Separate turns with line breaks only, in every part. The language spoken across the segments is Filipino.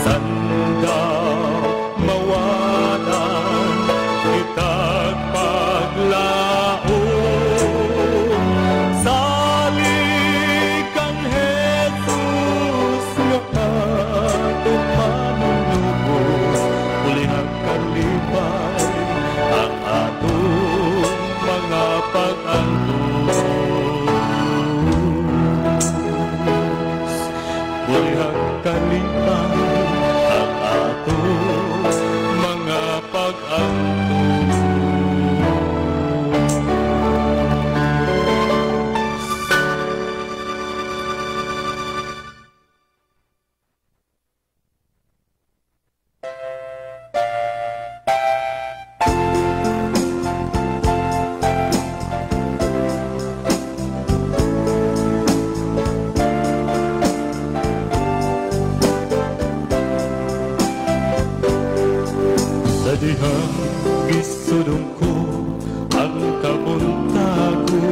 Sanda mawalan kitag paglaom. Salig kang Jesus nga atong manunubos, ulihang kalipay ang atong mga pag-antos. Ulihang kalipay ang atong mga pag-antos. Sa dihang gisudong ko ang kabuntago,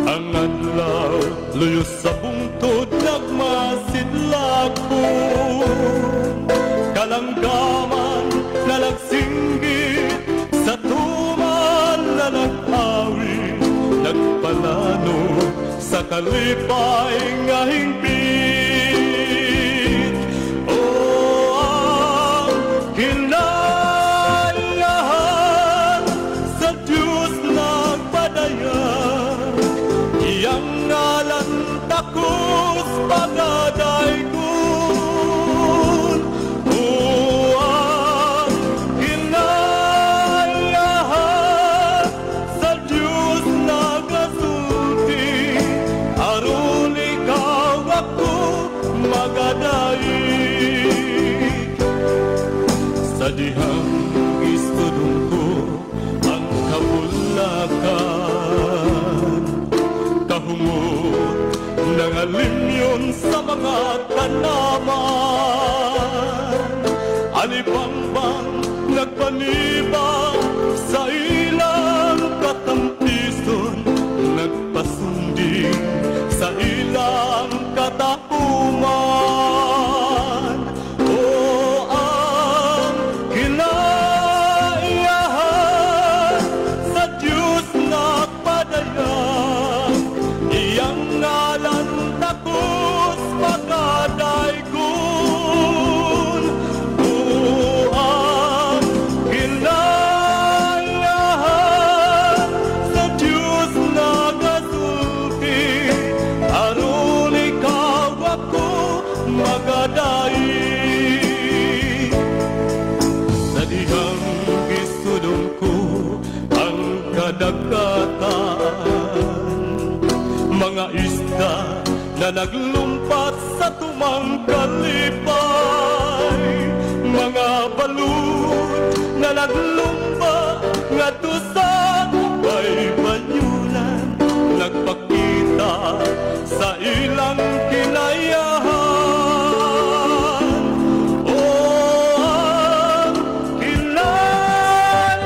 ang adlaw luyos sa bungtod nagmasidlag ko. Kalanggaman na nagsinggit sa tuman na nag-awit, nagpalano sa kalipay nga hingpit. Kinalahan sa Diyos nagpadayag, iyang ngalan takos pagadaygon. Ang kinalahan sa Diyos nagasulti, aron ikaw ako magadaig. Sa dihang istudong ko ang kabulakan, kahumot ng alimyon sa mga tanaman, alibangbang nagpanibang sa ilang katampison, nagpasunding sa ilang katakuman. Mga isda na naglumpat sa tumang kalipay, mga balut na naglumba ngadto sa baybayunan, nagpakita sa ilang kinayahan.
Kinalahan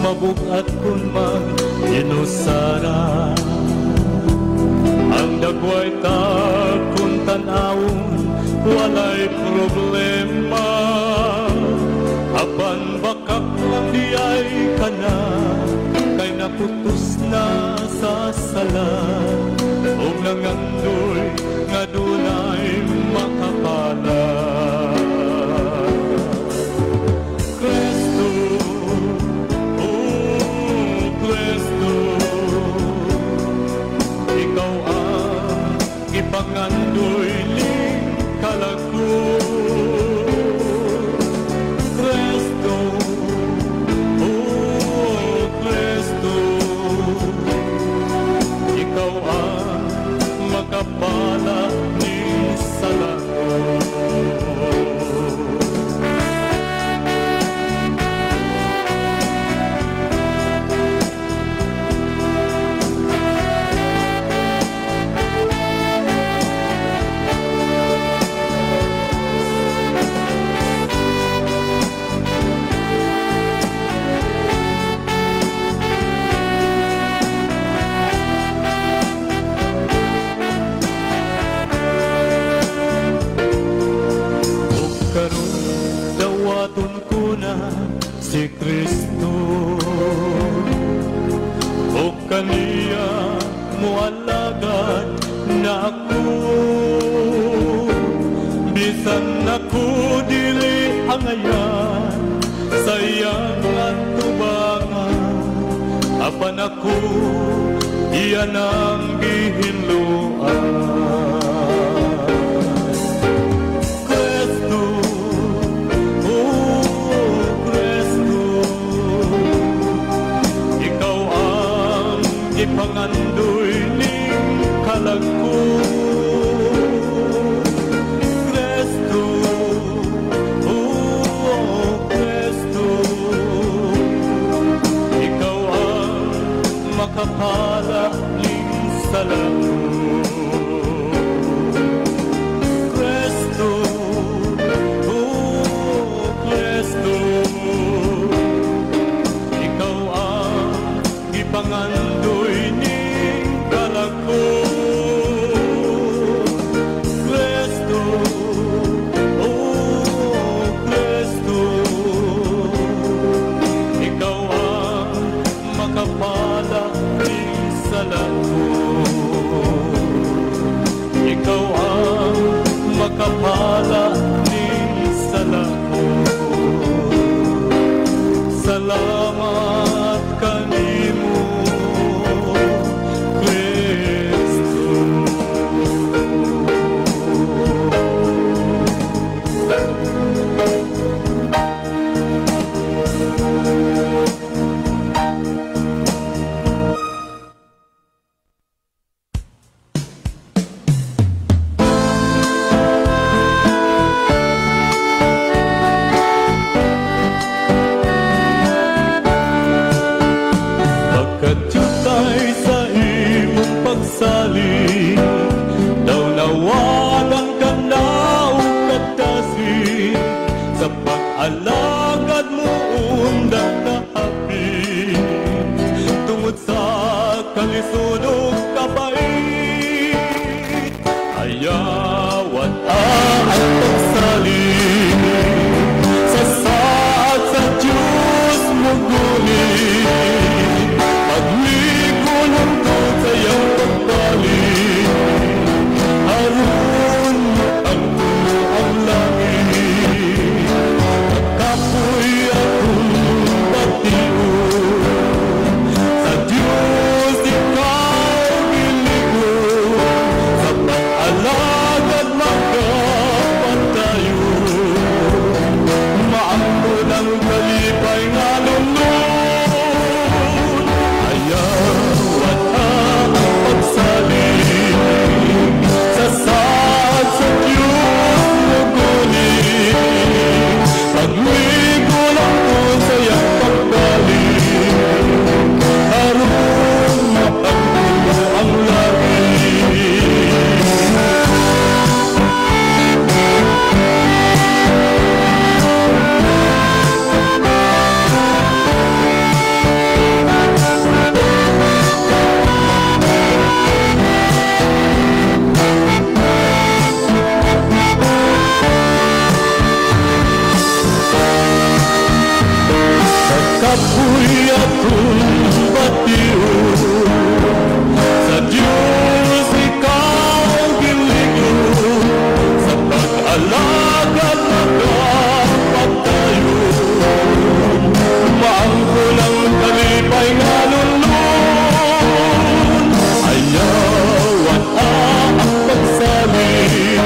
mabugat kun man inusara. Ang dagway ta kun tanawon walay problema. Apan bakak lang di ay kana kay naputos na sa sala. Og nangandoy nga dunay makapala. Cristo, oh Cristo, ikaw ang ipangandoy ning kalago. Cristo, oh Cristo, ikaw ang makapala ni salago. Si Kristo o kaniya mo alagad na ako. Bisan ako dili ang ayan sayang at tubangan. Apan ako iyan ang gihinluan. Ipangandoy ning kalago. Cristo, oh Cristo, ikaw ang makapala ning salago. Cristo, oh Cristo, ikaw ang ipangandoy kapala ni salago. Salamat kanimo Kristo. ako'y akong batiyo. Sa Diyos ikaw giligo, sa pag-alaga nakapagtayo. Maangko ng kalipay nga lulun, ayawan ang pagsalit.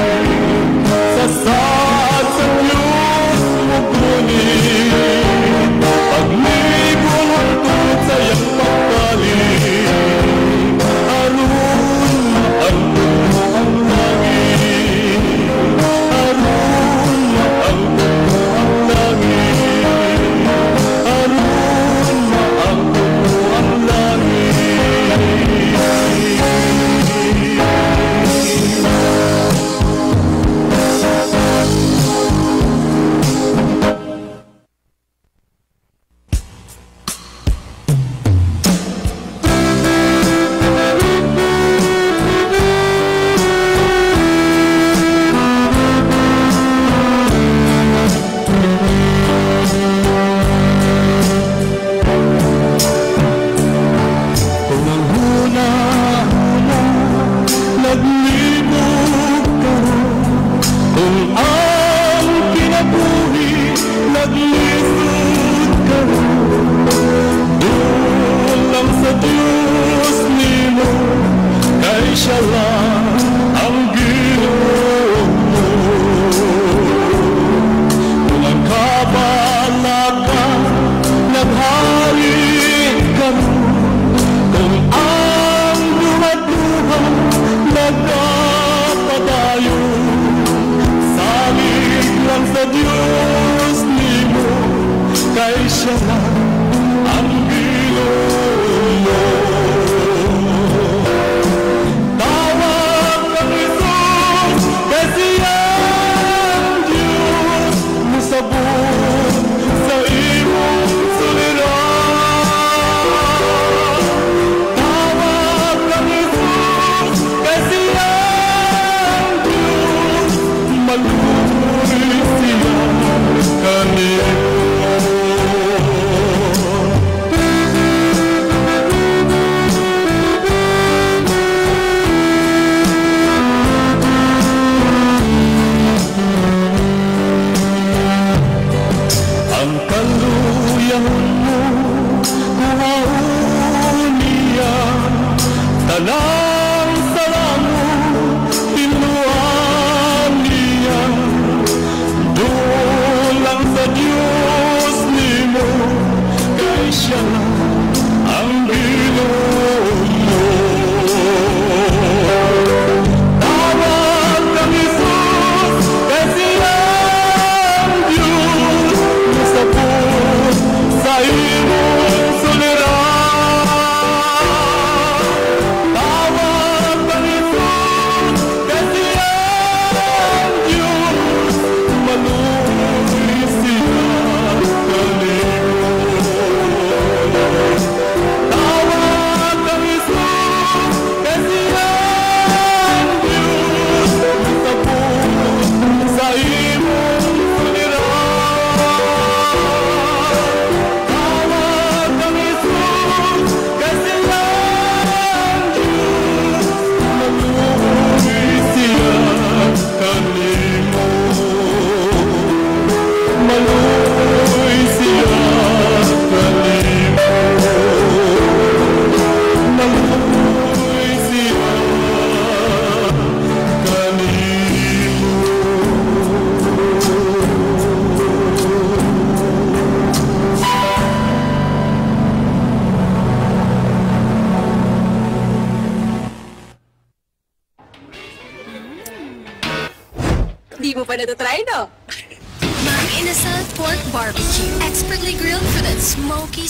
Sa saan sa Diyos mo gunit, paglibong hantod sa iyang pagpalit. Harun maangko ang langit, Harun maangko ang langit, Harun maangko ang langit. Kung ang huna-huna naglibog ka, kung ang kinabuhi naglisod ka, doon lang sa Diyos nimo, kay siya lang ang Ginoo mo. Kung ang kabala ka, naghari ka mo, kung ang duha-duha nagpapadayo, salig lang sa Diyos nimo, kay siya lang ang Ginoo mo. Tawag kang Jesus, kasi ang Diyos musabot sa imong suliran. Tawag kang Jesus, kasi ang Diyos maluloy siya kanimo. Ang kaluyan mo, kuhaon niya, tanang sala mo, tinuan niya. Doon lang sa Diyos nimo, kay siya lang ang Ginoo mo. Tawag kang Jesus, kasi ang Diyos musabot sa imong suliran. Tawag kang Jesus, kasi ang Diyos maluloy siya kanimo. Tawag kang Jesus, kasi ang Diyos musabot sa imong suliran. Tawag kang Jesus, kasi ang Diyos maluloy siya kanimo. Maluloy siya kanimo. Maluloy siya kanimo.
Di mo pa natatry, no?
Mang Inasal Pork Barbecue. Expertly grilled for that smoky,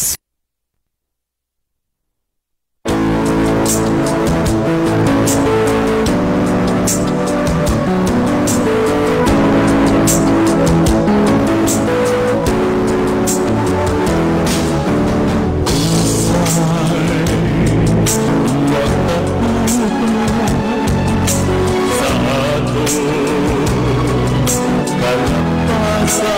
Sa ato kalampasan,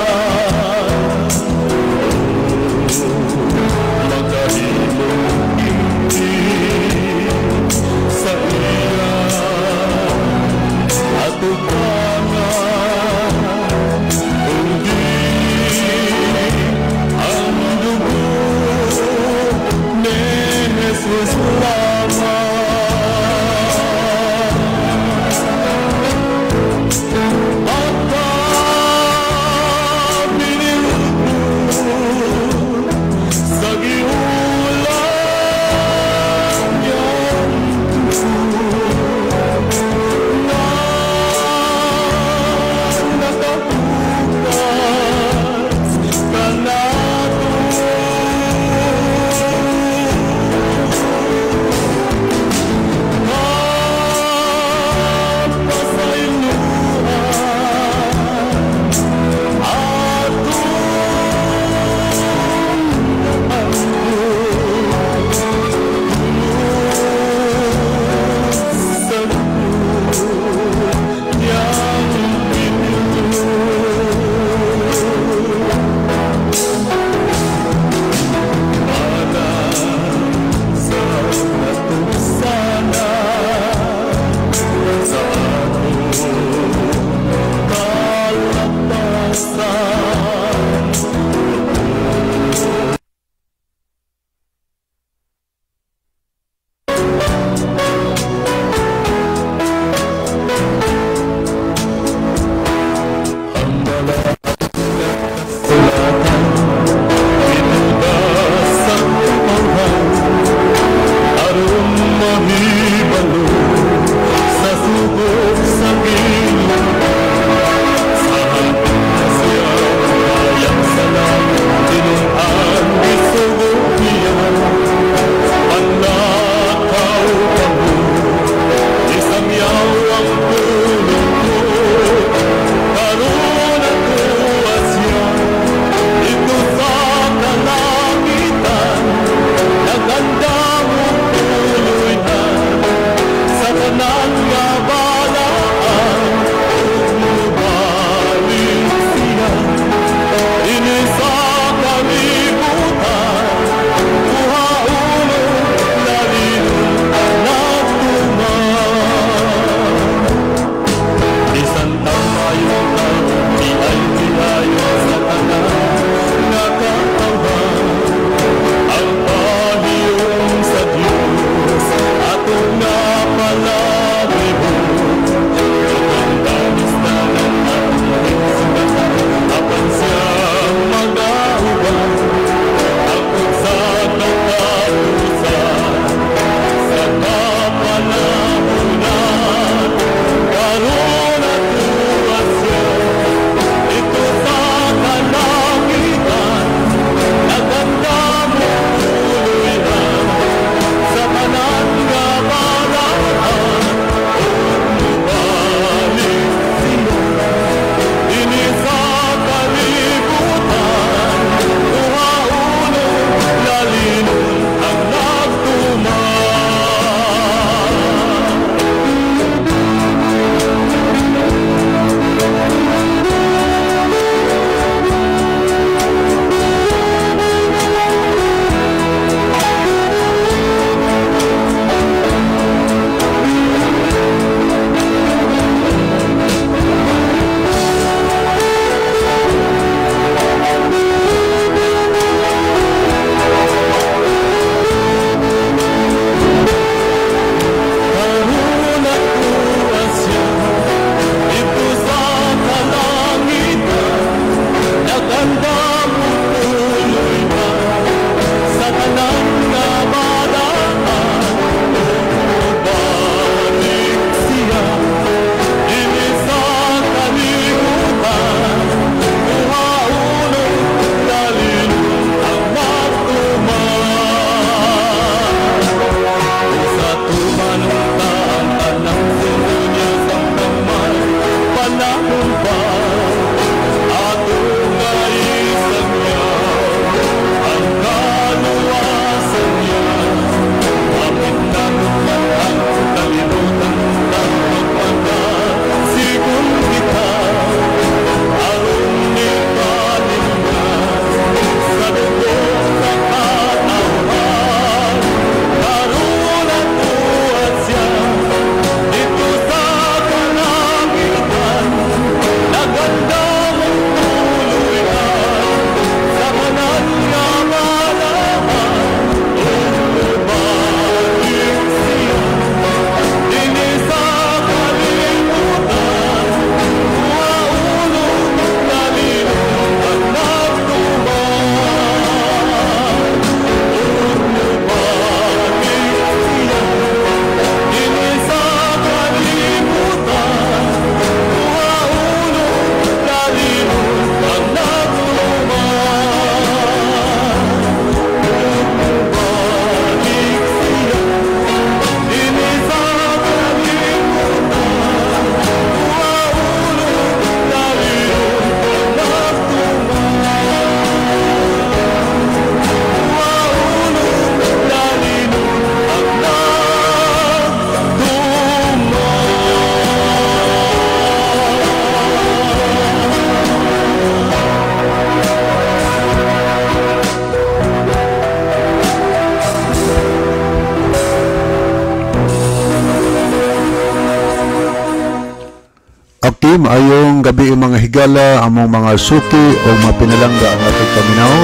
Akim ayong gabi mga higala among mga suki o mga pinalangga ang ating paminaw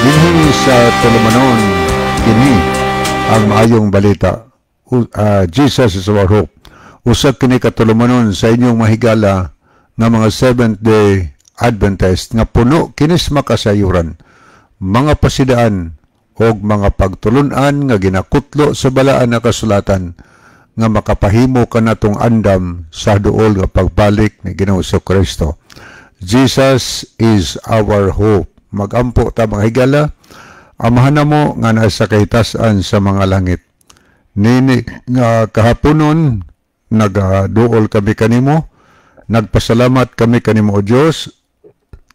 dinhi sa Tulumanon kini ang maayong balita. Jesus is our hope. Usa kini katulumanon sa inyong mahigala nga mga Seventh Day Adventist nga puno kinis makasayuran, mga pasidaan og mga pagtulunan nga ginakutlo sa balaan na kasulatan nga makapahimo kanatong andam sa duol nga pagbalik ni Ginoong Kristo. Jesus is our hope. Magampo ta mga higala, amahan mo nga nasa kahitasan sa mga langit. Nini nga kahaponon nagaduol kami kanimo, nagpasalamat kami kanimo o Dios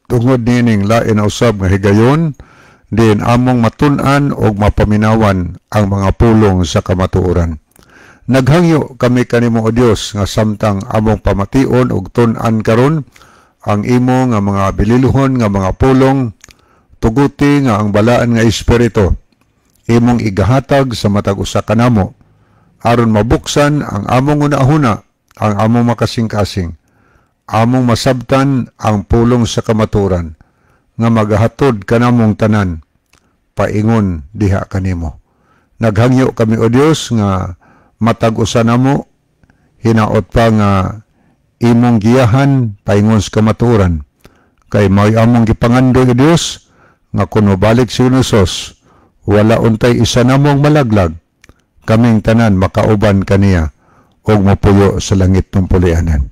tungod nining lain na usab nga higayon, din among matun-an og mapaminawan ang mga pulong sa kamatuoran. Naghangyo kami kanimo o Dios nga samtang among pamation og tun-an karon ang imo nga mga bililuhon nga mga pulong, tuguti nga ang balaan nga espiritu imong igahatag sa matag usa kanamo aron mabuksan ang among una-una, ang among makasing-kasing, among masabtan ang pulong sa kamaturan nga magahatod kanamong tanan paingon diha kanimo. Naghangyo kami o Dios nga matag usa namo, hinaot pa nga imong giyahan paingon sa kamaturan, kay may among gipangandoy o Dios nga kuno balik si Hesus wala untay isa namong malaglag, kaming tanan makauban kaniya og mapuyo sa langit ng pulianan.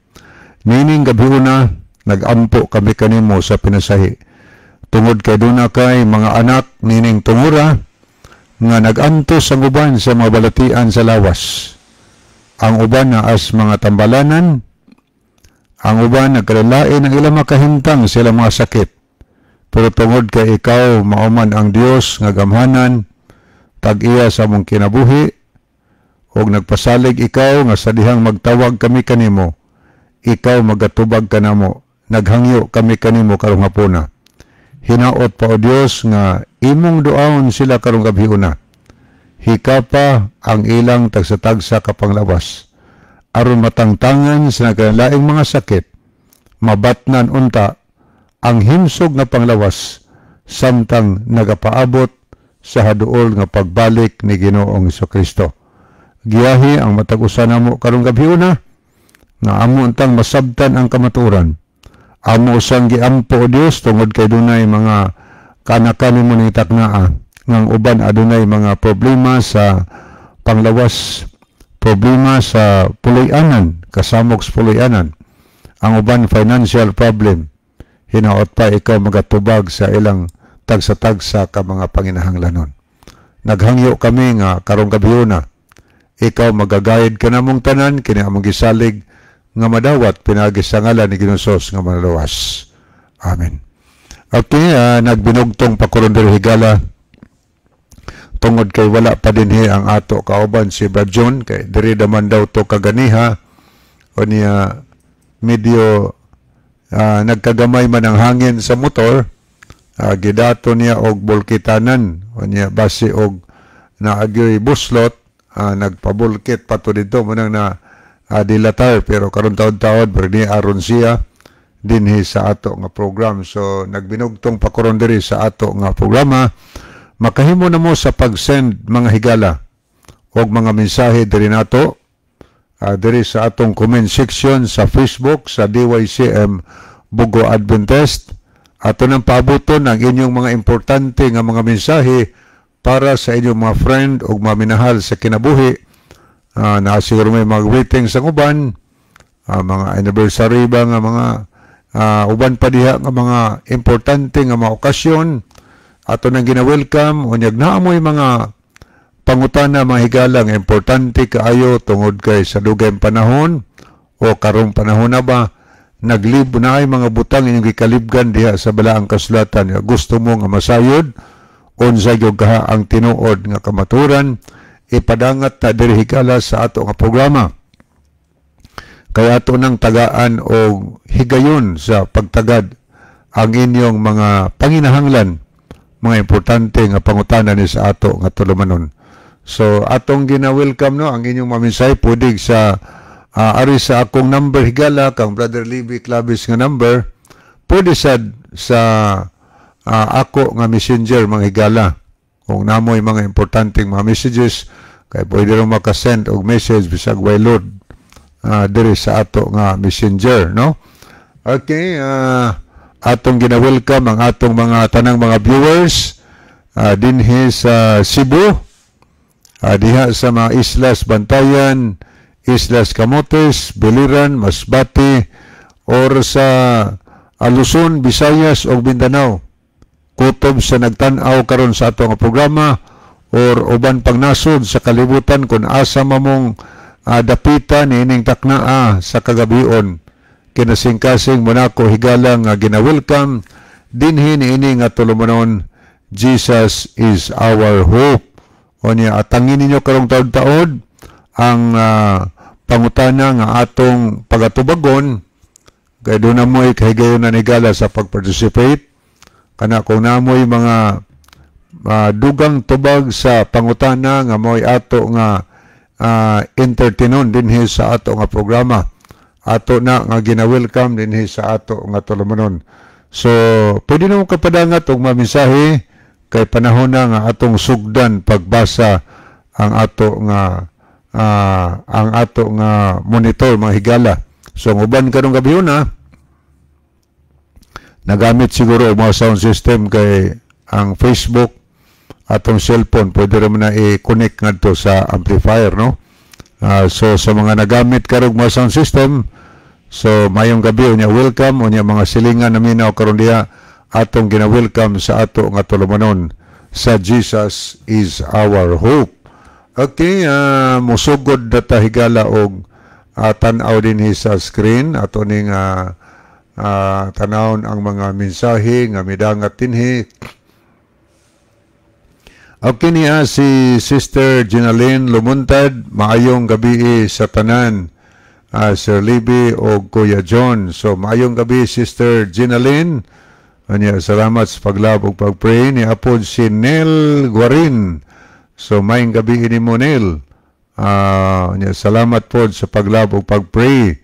Nining gabi una nagampo kami kanimo sa pinasahi tungod kay duna kay mga anak nining tungura nga nagantos ang uban sa mga balatian sa lawas. Ang uban na as mga tambalanan, ang uban nagkalalain ang ilang makahintang sila mga sakit. Pero tungod kay ikaw mauman ang Dios nga gamhanan, tag-iya sa mong kinabuhi, og nagpasalig ikaw nga sa dihang magtawag kami kanimo, ikaw magatubag kanamo, naghangyo kami kanimo karong hapuna. Hinaot pa o Dios nga imong duaon sila karong gabi una. Hika pa ang ilang tagsa-tagsa kapanglawas, aron matangtangan sa nagkalaing mga sakit, mabatnan unta ang himsog na panglawas samtang nagapaabot sa haduol nga pagbalik ni Ginoong Kristo. Giyahi ang matag-usa namo karong gabi una nga amo untang masabtan ang kamaturan. Amo usang giampo o Dios tungod kay dunay mga kanakani mo ni taknaa ngang uban adunay mga problema sa panglawas, problema sa puloy-anan, kasamok sa puloy-anan. Ang uban financial problem. Hinaot pa ikaw magatubag sa ilang tagsa-tagsa ka mga panginahanglanon. Naghangyo kami nga karong gabi una, ikaw magagayad ka namong tanan kini among gisalig nga madawat pinagi sa ngalan ni Ginoong nga malawas. Amen. Okay, nagbinugtong pakurondero higala tungod kay wala pa din ang ato kauban si Brad John kay diri daman daw to kaganiha o niya medyo nagkagamay man ang hangin sa motor, gidato niya og bulkitanan o niya base og naagyoy buslot, nagpabulkit pato dito munang na dilatar pero karon taon-taon berni aron siya dinhi sa ato nga program. So nagbinugtong pakuron diri sa ato nga programa, makahimo na mo sa pag-send mga higala og mga mensahe diri nato diri sa atong comment section sa Facebook sa DYCM Bugo Adventist. Ato nang paaboton ang inyong mga importante nga mga mensahe para sa inyong mga friend o mga minahal sa kinabuhi. Nasiguro may mga greetings sa uban, mga anniversary ba nga mga uban pa diha nga mga importante nga mga okasyon, ato nang gina-welcome, unyag na amoy mga pangutana mga higala nga importante kaayo tungod kay sa dugay panahon o karong panahon na ba, naglib na ay mga butang inyong gikalibgan diha sa balaang kasulatan, gusto mo nga masayod, unsay gyud kaha ang tinuod nga kamaturan, ipadangat na diri higala sa ato nga programa. Kaya ato nang tagaan o higayon sa pagtagad ang inyong mga panginahanglan, mga importante nga pangutana ni sa ato nga tulumanon. So atong gina-welcome no ang inyong maminsay pwede sa ari sa akong number higala kang Brother Libby Clavis nga number, pwede sa ako nga messenger mga higala. Kung namoy mga importanteng mga messages, kay pwede rin makasend og message bisag way load diri sa ato nga messenger, no? Okay, atong gina-welcome ang atong mga tanang mga viewers dinhi sa Cebu, diha sa mga Islas Bantayan, Islas Camotes, Biliran, Masbate, or sa Luzon, Visayas o Mindanao. Kutob sa nagtan-aw karon sa atong programa or uban pang nasod sa kalibutan kung asa mamong dapitan ining taknaa sa kagabion. Kinasing-kasing Monaco higala nga gina-welcome dinhi niini nga tulumanon, Jesus is our hope. O niya, atangin ninyo karong taod-taod ang pangutana nga atong pagatubagon, kaya doon na mo'y kahigayon na nigala sa pag-participate. Kana kung namoy mga dugang tubag sa pangutana nga mo'y ato nga entertainon dinhi sa ato nga programa. Ato na nga gina-welcome dinhi sa ato nga tulumanon. So, pwede naman kapadangat og mamisahe kay panahon na nga atong sugdan pagbasa ang ato nga monitor mga higala. So ang uban karong gabi na nagamit siguro ang mga sound system kay ang Facebook atong cellphone pwede ra man na i-connect ngadto sa amplifier, no? So sa mga nagamit karong mga sound system, so mayong gabi unya welcome unya mga silingan namin na karon diha atong gina-welcome sa ato nga tulumanon sa Jesus is our hope. Okay, musugod na ta higala og tan-aw din sa screen ato ning tanawon ang mga mensahe nga midangat dinhi. Okay niya si Sister Ginaline Lumuntad, maayong gabi sa tanan. Sir Libby o Kuya John. So, maayong gabi, Sister Ginaline. Salamat sa paglab o pag-pray. Ni apod si Nel Guarin. So, maayong gabi ini mo, Nel. Salamat po sa paglab o pag-pray.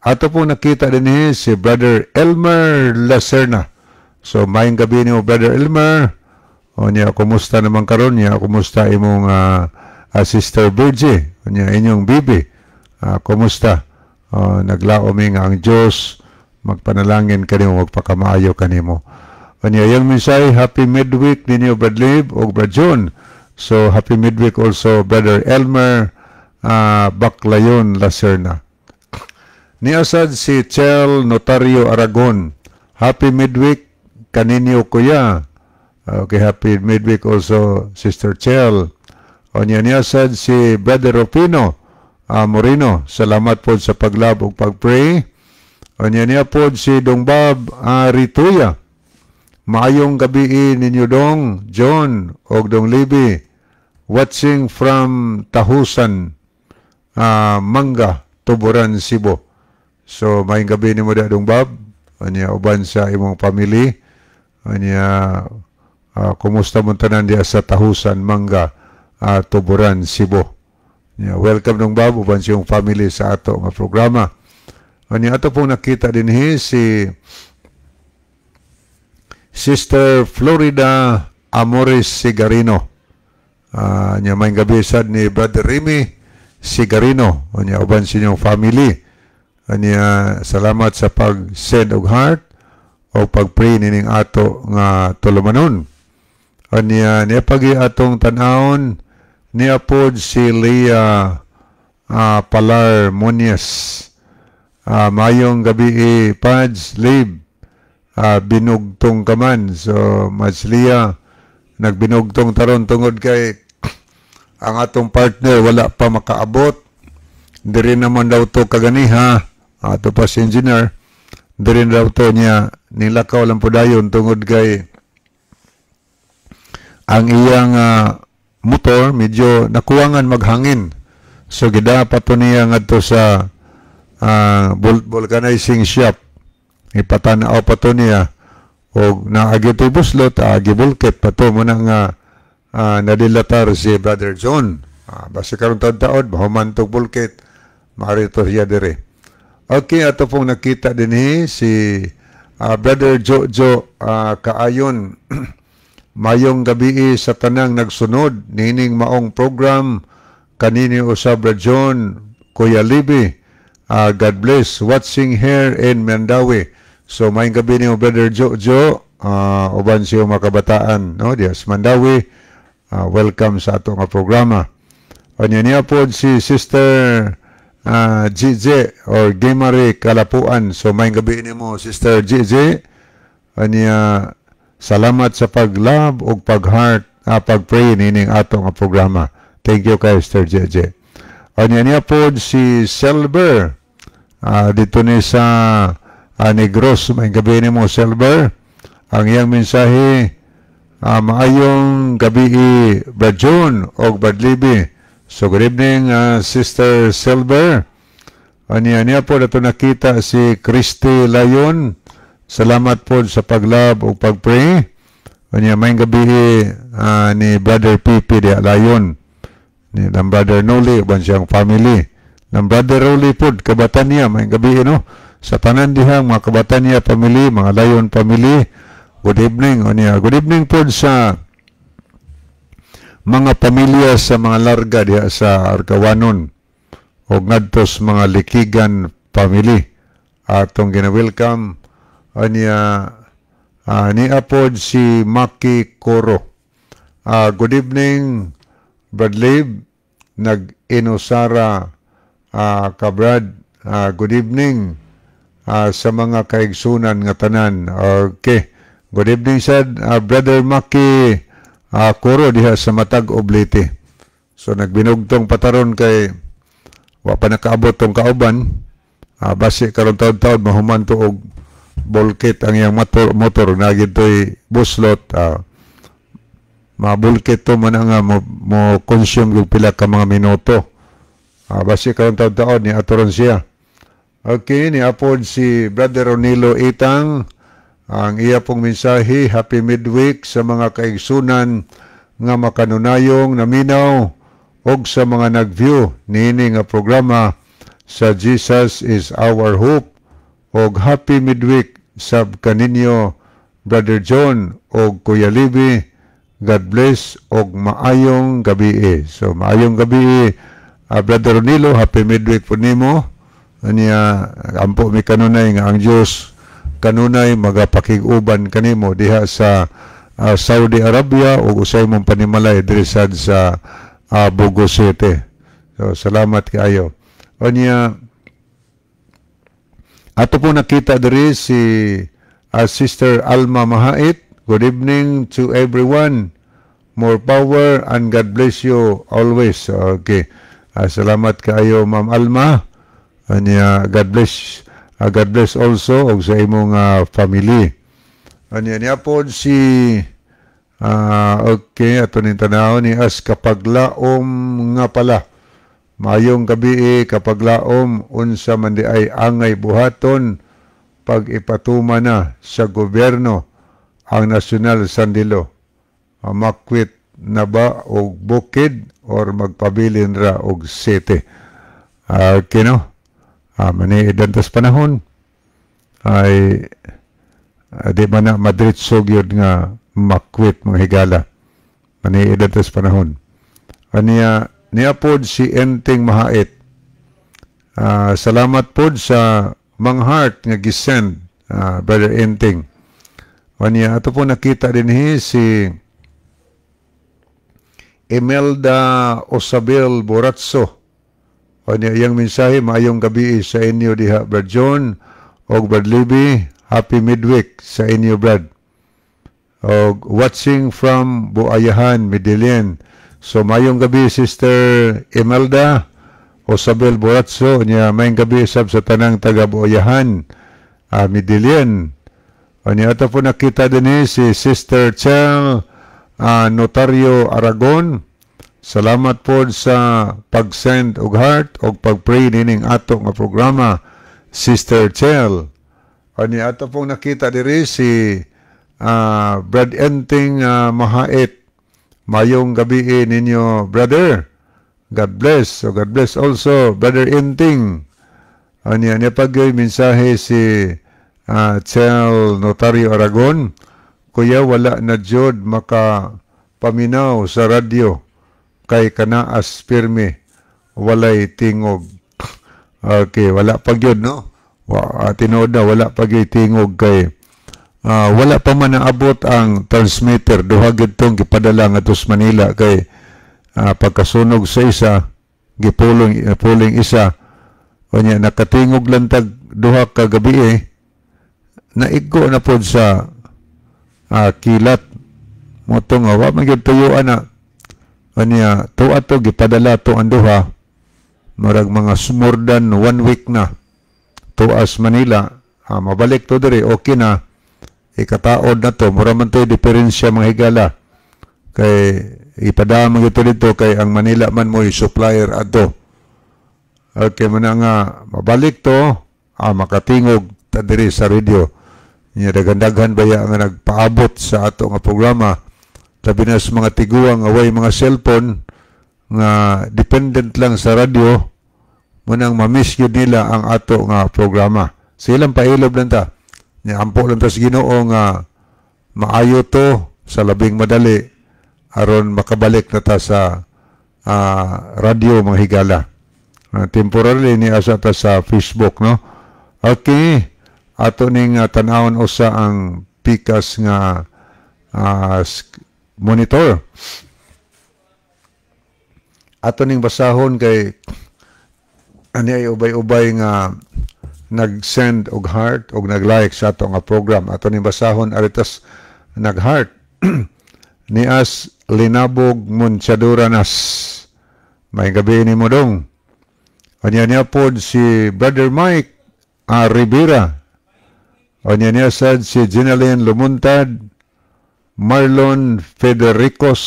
Ato po nakita din si Brother Elmer Lacerna. So, maayong gabi ni mo, Brother Elmer. Kumusta naman karon niya? Kumusta imong Sister Virgie? Inyong bibi. Kumusta? Naglao mi nga ang Diyos magpanalangin kanimo, magpakamaayo kanimo. Yung mensahe, happy midweek ninyo Brad Lib o Brad John. So happy midweek also Brother Elmer Baclayon Lacerna. Niasad si Chel Notario Aragon, happy midweek kaninyo kuya. Okay, happy midweek also Sister Chel. Niasad si Brother Rufino Moreno, salamat po sa paglab ug pag-pray. Niya po si Dong Bob Rituya. Maayong gabi ninyo Dong John og Dong Libby. Watching from Tahusan, Manga, Tuburan, Cebu. So, maayong gabi ni mo da Dong Bob. Niya uban sa imong family. Niya kumusta mo tanan diya sa Tahusan, Manga, Tuburan, Cebu. Welcome nung Bob, uban siyong family sa ato nga programa. Ato pong nakita din si Sister Florida Amores Sigarino. May gabi sad ni Brother Remy Sigarino. Uban siyong family. Salamat sa pag-send og heart o pag-pray nining ato nga tulumanon. Niya pagi atong tanawon niya po si Leah Palar Muñez. Mayong gabi Pads Lib, binugtong kaman. So Mas Leah, nagbinugtong taron tungod kay ang atong partner wala pa makaabot. Diri naman daw to kaganiha, ato pa si engineer, diri daw to niya nilakaw lang po dayon tungod kay ang iyang motor medyo nakuwangan maghangin. So gidapat to niya ngadto sa vulcanizing shop. Ipatanaw pa to niya og naagi to buslot, gibulket pa to muna nga nadilatar si Brother John. Basta karon taon bahuman to bulket, maari to siya dire. Okay, ato pong nakita din si Brother Jojo Kaayon. Mayong gabi sa tanang nagsunod nining maong program kanini usab Brad John, Kuya Libby. God bless watching here in Mandawi. So may gabi ni Brother Jojo, uban siya makabataan, no? Dias Mandawi, welcome sa ato nga programa. Anya niya po si Sister GJ or Gimari Kalapuan. So may gabi ni mo Sister GJ. Anya salamat sa pag-love o pag-pray nining ato nga programa. Thank you kay Sister GJ. Anya niya po si Silver. Dito ni sa Negros, may gabi ni mo Silver. Ang iyang mensahe, maayong gabi Brad John o Brad Libby. So good evening Sister Silver. Niya po nato nakita si Christy Layon. Salamat po sa paglab o pagpray. Niya may gabi ni Brother Pipi de Layon. Ni Brother Noli, uban siyang family. Ng Brother Rolly po, kabatan niya, may gabi no? Sa tanan dihang mga kabatan niya family, mga Layon family. Good evening. Good evening po sa mga pamilya sa mga larga diha sa Arkawanon o ngadtos mga Likigan family. Atong gina-welcome niya po si Maki Koro. Good evening, Brad Lib, nag-inusara kabrad. Good evening sa mga kaigsunan nga tanan. Okay. Good evening, said Brother Maki Koro diha sa Matag Oblete. So nagbinugtong pataron kay wa pa nakaabot tong kauban. Basi karon taon-taon mahuman to og bulkit ang iyang motor na gitoy buslot. Mabulkit to man nga mo consume yung pila ka mga minuto. Basi karon taon-taon ni atoron siya. Okay, ni apod si Brother Ronilo Itang. Ang iya pong mensahe, happy midweek sa mga kaigsunan nga makanunayong naminaw og sa mga nag-view niini nga programa sa Jesus is Our Hope. Og happy midweek sab kaninyo Brother John og Kuya Libby. God bless og maayong gabi. So maayong gabi Brother Ronilo, happy midweek po nimo. Anya ampo mi kanunay nga ang Dios kanunay magapakig-uban kanimo diha sa Saudi Arabia ug usay mong panimalay diri sad sa Bugo City. So salamat kaayo. Anya ato po nakita diri si Sister Alma Mahait. Good evening to everyone. More power and God bless you always. Okay. Salamat kaayo Ma'am Alma. Anya God bless also og sa imong family. Anya niya po si okay, ato ning tanaw ni as kapaglaom nga pala. Mayong gabi kapaglaom unsa man di ay angay buhaton pag ipatuma na sa gobyerno ang National Sandilo. Makwit na ba og bukid or magpabilin ra og city. Okay no? Mani idantas panahon ay di man na madritsog yun nga makwit mga higala. Mani idantas panahon. Niya pod si Enteng Mahait. Salamat pod sa mga heart nga gisend Brother Enteng. Niya ato po nakita din si Imelda Osabel Boratso. Niya iyang mensahe, maayong gabi sa inyo diha Brad John og Brad Libby. Happy midweek sa inyo Brad. Og watching from Buayahan, Medellin. So mayong gabi Sister Imelda Osabel Boratso. Niya mayong gabi sab sa tanang taga Buayahan, Medellin. Niya ato po nakita din si Sister Chel Notario Aragon. Salamat po sa pag-send og heart og pag-pray nining ato nga programa, Sister Chel. Niya ato pong nakita diri si Brad Enteng Mahait. Mayong gabi ninyo, brother. God bless. So God bless also, Brother Enteng. Niya pagyoy mensahe si Chel Notario Aragon. Kuya, wala na jud makapaminaw sa radyo kay kanaas pirmi walay tingog. Okay, wala pag yun, no? Tinood na wala pa gitingog kay wala pa man naabot ang transmitter duha gid tong gipadala ngadto sa Manila kay pagkasunog sa isa gipuling isa unya nakatingog lang tag duha ka gabi naigo na pod sa kilat mo to nga wa man gyud tuyuan na unya tuwa to gipadala to ang duha murag mga more than 1 week na tuas Manila mabalik to diri okay na ikataod na to mura man to diferensya mga higala kay ipadama ito dito kay ang Manila man mo supplier ato okay man nga mabalik to makatingog ta diri sa radio nya daghan-daghan baya nga nagpaabot sa ato nga programa labi na sa mga tiguang away mga cellphone nga dependent lang sa radio munang ma-miss yun nila ang ato nga programa silang pailob lang ta nya ampo lang ta sa Ginoo nga maayo to sa labing madali aron makabalik na ta sa radio mga higala temporarily ni asa ta sa Facebook no okay ato ning tan-awon usa ang pikas nga monitor ato ning basahon kay ani ay ubay-ubay nga nag-send og heart og nag-like sa ato nga program ato ning basahon aritas nag-heart nias Linabog Munchaduranas may gabi ni mo dong anya niya pod si Brother Mike Rivera anya niya sad si Jenaline Lumuntad Marlon Federicos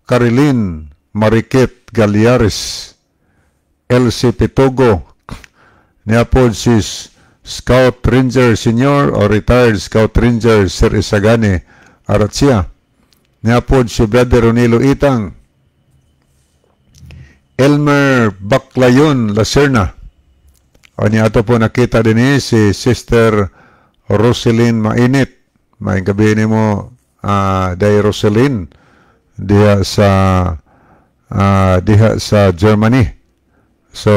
Carilin Mariket Galiares LC Pitogo niya po si Scout Ranger Senior o Retired Scout Ranger Sir Isagani Aratzia niya po si Brother Ronilo Itang Elmer Baclayon Lacerna o niya ito po nakita din si Sister Roselyn Mainit may gabi ni mo Day Roselyn diha sa Germany so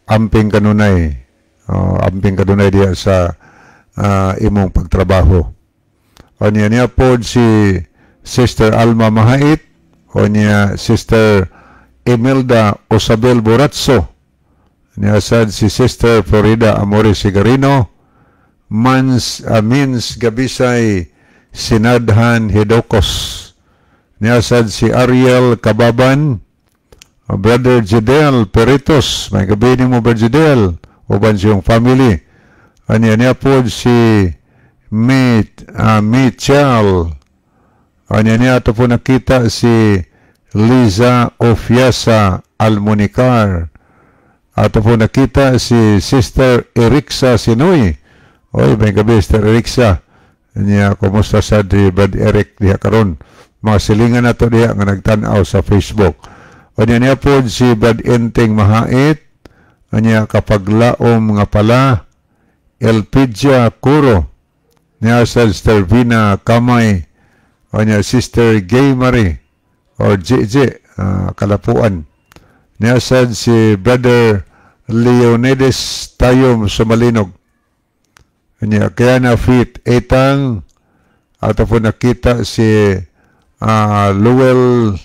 amping kanunay diha sa imong pagtrabaho o niya po si Sister Alma Mahait o niya Sister Imelda Osabel Boratso niya sad si Sister Florida Amores Sigarino Mins Gabisay Sinadhan Hidokos niya sad si Ariel Kababan Brother Jidel Peritos may gabi ni mo Brother Jidel uban siyang family niya po si Michel niya ito po nakita si Liza Ofiasa Almonicar ito po nakita si Sister Erixa Sinoy oy may gabi Sister Erixa niya kumusta sa di Brad Eric diha karon mga silingan nato diha nga nagtan-aw sa Facebook o niya po si Brad Enteng Mahait niya kapaglaom nga pala Elpidia Kuro niya sa Sister Vina Kamay o niya Sister Gay Marie o JJ Kalapuan niya sa si Brother Leonidas Tayom Sumalinog niya kaya na fit etang at po nakita si Luel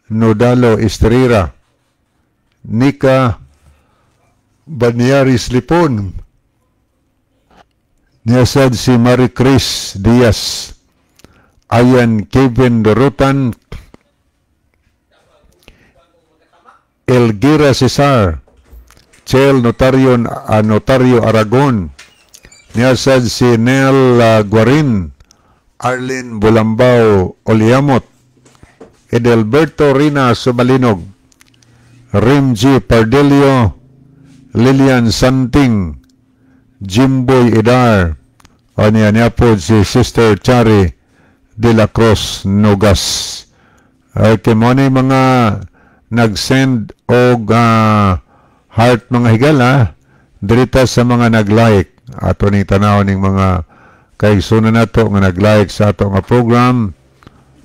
Nodalo Estrera Nika Banyaris Lipon niya sad si Marie Chris Diaz Ayan Kevin Dorutan Elgira Cesar Chel Notario Aragon niya sad si Nel Guarin Arlene Bulambao Oliamot Edelberto Rina Subalinog Rimji Pardelio Lilian Santing Jimboy Idar o niya po si Sister Chari de la Cruz Nogas okay mo na mga nag-send og heart mga higala dirita sa mga nag-like ato ning tanaw ning mga kaigsunan nato nga nag-like sa ato nga program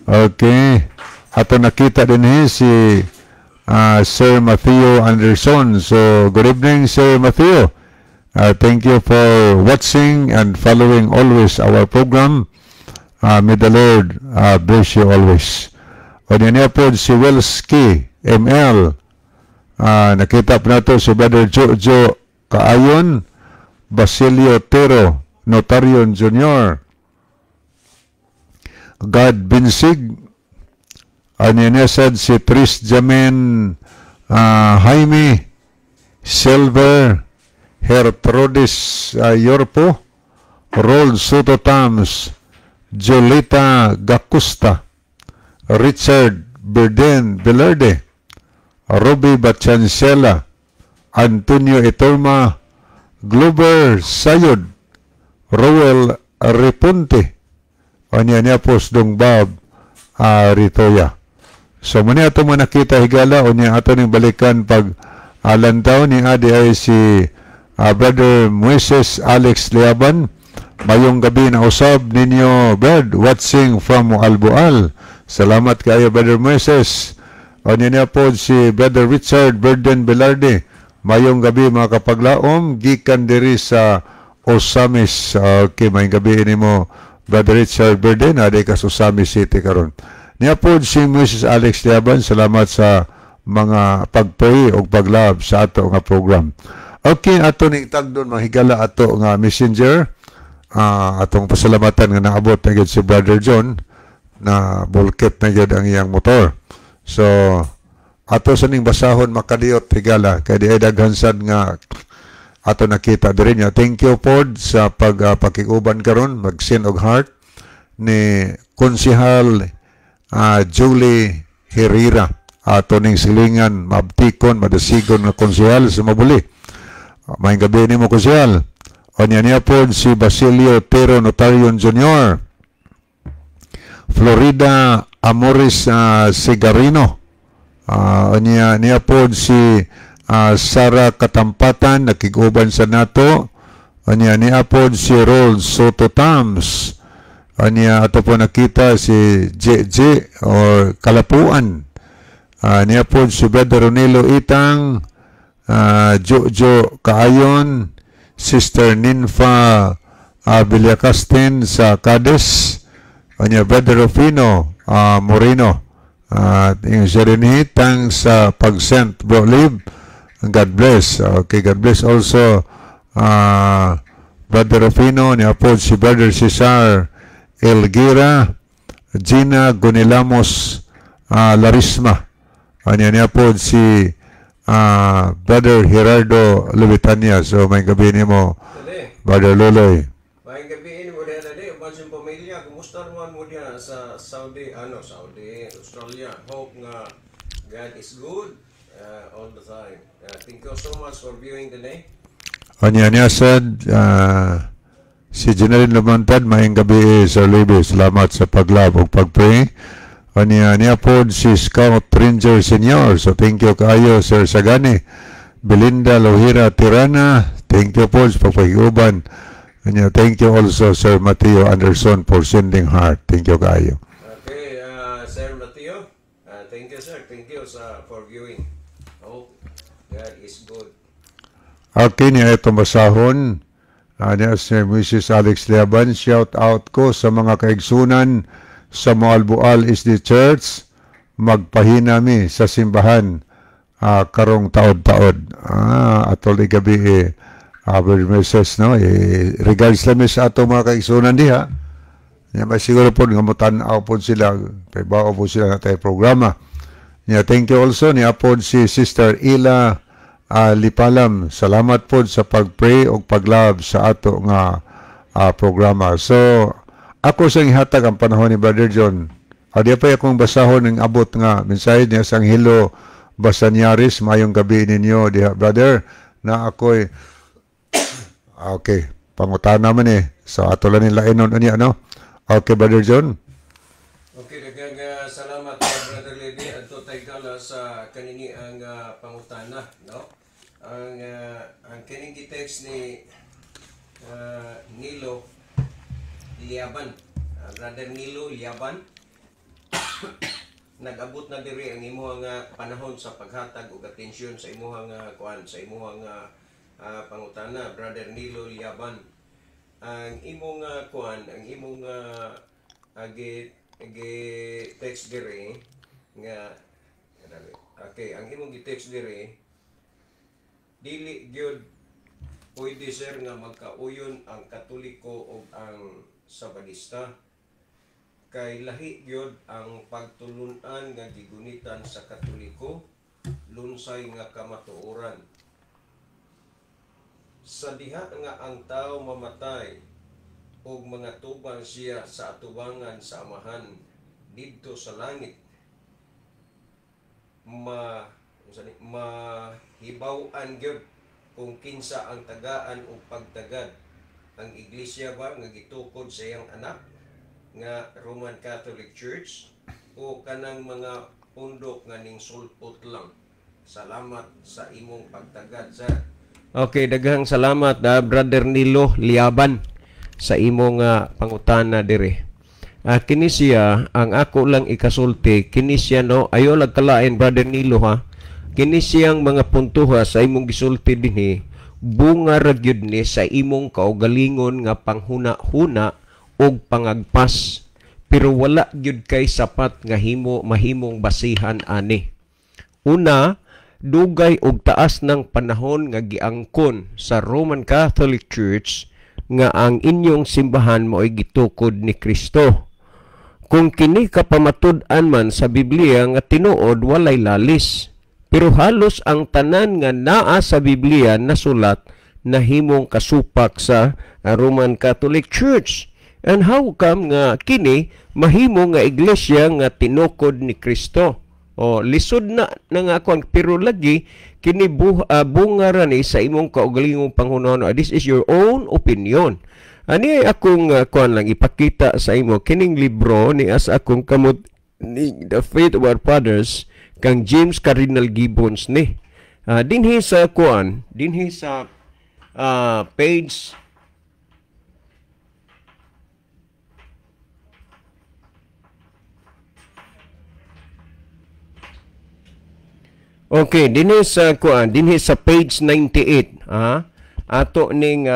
okay ato nakita din si Sir Matthew Anderson so good evening Sir Matthew Thank you for watching and following always our program. May the Lord bless you always. O niya po si Welski ML. Nakita po nato si Brother Jojo Kaayon, Basilio Tero, Notarion Jr., God Binsig, Anianesad si Tris Jamen Jaime Silver, Hertrodis Yorpo, Rold Soto Tams, Jolita Gacusta, Richard Berden Velarde, Roby Bachancela, Antonio Itorma, Glover Sayod, Roel Repunte, niya pos dong Bob Ritoya. So muna ito mo nakita higala o niya ato ning balikan pag lantaw ni adi ay si Brother Moises Alex Liaban. Mayong gabi na usab ninyo, Brad, watching from Albual. Salamat kayo, Brother Moises. O niya po si Brother Richard Burden Velarde. Mayong gabi mga kapaglaom, gikan diri sa Osamis. Okay, mayong gabi ini mo, Brother Richard Burden, aday ka sa Osamis City karon. Niya po si Mrs. Alex Liaban, salamat sa mga pagpray o paglab sa ato nga program. Okay, ato ning tagdon, mahigala ato nga messenger. Atong pasalamatan nga naabot na yun si Brother John na bulket na yun ang iyang motor. So, ato sa ning basahon makadiyot higala, kaya di ay daghansad nga ato nakita din niya. Thank you po sa pagpakikuban karon mag-send og heart ni Konsihal Julie Herrera. Ato ning silingan, mabtikon, madasigon nga konsihal sa Mabuli. May gabi ni mo konsihal. O niya po si Basilio Tero Notarion Jr., Florida Amoris Sigarino. O niya po si Sara Katampatan, nakiguban sa nato. O niya po si Rold Soto Tams. O niya ato po nakita si JJ o Kalapuan. Niya po si Brother Ronilo Itang, Jojo Kaayon, Sister Ninfa Villacastin sa Cadiz, niya Brother Rufino Moreno, yung Serenitang sa pag-sent Bro Live. God bless. Okay, God bless also Brother Rufino, niya po si Brother Cesar Elgira, Gina Gonilamos Larisma. Niya po si Brother Gerardo Lubitania. So may gabi ni mo, Brother Loloy.
May gabi ni mo din na din. Bansang pamilya, kumusta naman mo din sa Saudi, Australia. Hope nga God is good all the time. Thank you so much for viewing today.
Niya sad, si Jeneline Lumantad, maying gabi Sir Libby. Salamat sa paglab o pagpray. Niya po si Scout Ranger Senior. So thank you kayo Sir Sagani. Belinda Lohira Tirana, thank you po sa pagpahiuban. Thank you also Sir Mateo Anderson for sending heart. Thank you kayo.
Okay, Sir Mateo, thank you sir. Thank you for viewing. I hope God is good.
Okay, niya itong basahon. Niya si Mrs. Alex Liaban, shout out ko sa mga kaigsunan sa Moalbual is the church. Magpahinami sa simbahan karong taod-taod. Atol gabi message, no? Regards lang sa ato mga kaigsunan diha. May siguro po nga mutanaw po sila, paibao po sila na tayo programa. Thank you also niya po si Sister Ila Lipalam. Salamat po sa pagpray o paglab sa ato nga programa. So, ako sa ihatag ang panahon ni Brother John. Di pa akong basahon ng abot nga mensahe niya sa Anghelo Basanyaris. Mayong gabi ninyo, diha, brother, na ako'y okay, pangutana man So, ato lang nila inon niya, no? Okay, Brother John.
Okay, daghang salamat Brother Lady at tutay kala sa kanini ang pangutana, no? Ang kanini text ni Nilo Liaban, Brother Nilo Liaban, nag-abot na diri ang imuhang panahon sa paghatag og atensyon sa imuhang kuan, sa imuhang pangutana, Brother Nilo Liaban. Ang imong kuan, ang imong text dire nga okay, ang imong gi-text dire dili gyud pwede sir nga magkauyon ang Katoliko o ang Sabadista. Kay lahi gyud ang pagtulunan nga gigunitan sa Katoliko, lunsay nga kamatuoran. Sa diha nga ang tao mamatay o mga tuban siya sa atubangan sa Amahan didto sa langit, mahibaw-an gyud kung kinsa ang tagaan o pagtagad. Ang iglesia ba nga gitukod sa iyang anak nga Roman Catholic Church o kanang mga pundok nga ning sulpot lang. Salamat sa imong pagtagad, sir. Okay, daghang salamat Brother Nilo Liaban sa imong pangutana dire. Kini siya ang ako lang ikasulti, kini siya no ayo lagkalain Brother Nilo ha. Kini siyang mga puntuha sa imong gisulti dinhi, bunga ra gyud ni sa imong kaugalingon nga panghuna-huna og pangagpas, pero wala gyud kay sapat nga mahimong basihan ani. Una, dugay og taas ng panahon nga giangkon sa Roman Catholic Church nga ang inyong simbahan mo'y gitukod ni Kristo. Kung kini kapamatud-an man sa Biblia nga tinuod walay lalis, pero halos ang tanan nga naa sa Biblia nasulat nahimong kasupak sa Roman Catholic Church. And how come nga kini mahimo nga iglesia nga tinukod ni Kristo? O lisod na nga ako, pero lagi kini bunga ra ni sa imong kaugalingong panghunahuna. This is your own opinion. Ani akong kuan lang ipakita sa imo kining libro ni as akong kamot ni The Faith of Our Fathers kang James Cardinal Gibbons ni. Dinhi sa kuan, dinhi sa page okay, dinhi sa kuan, dinhi sa page 98, ato ning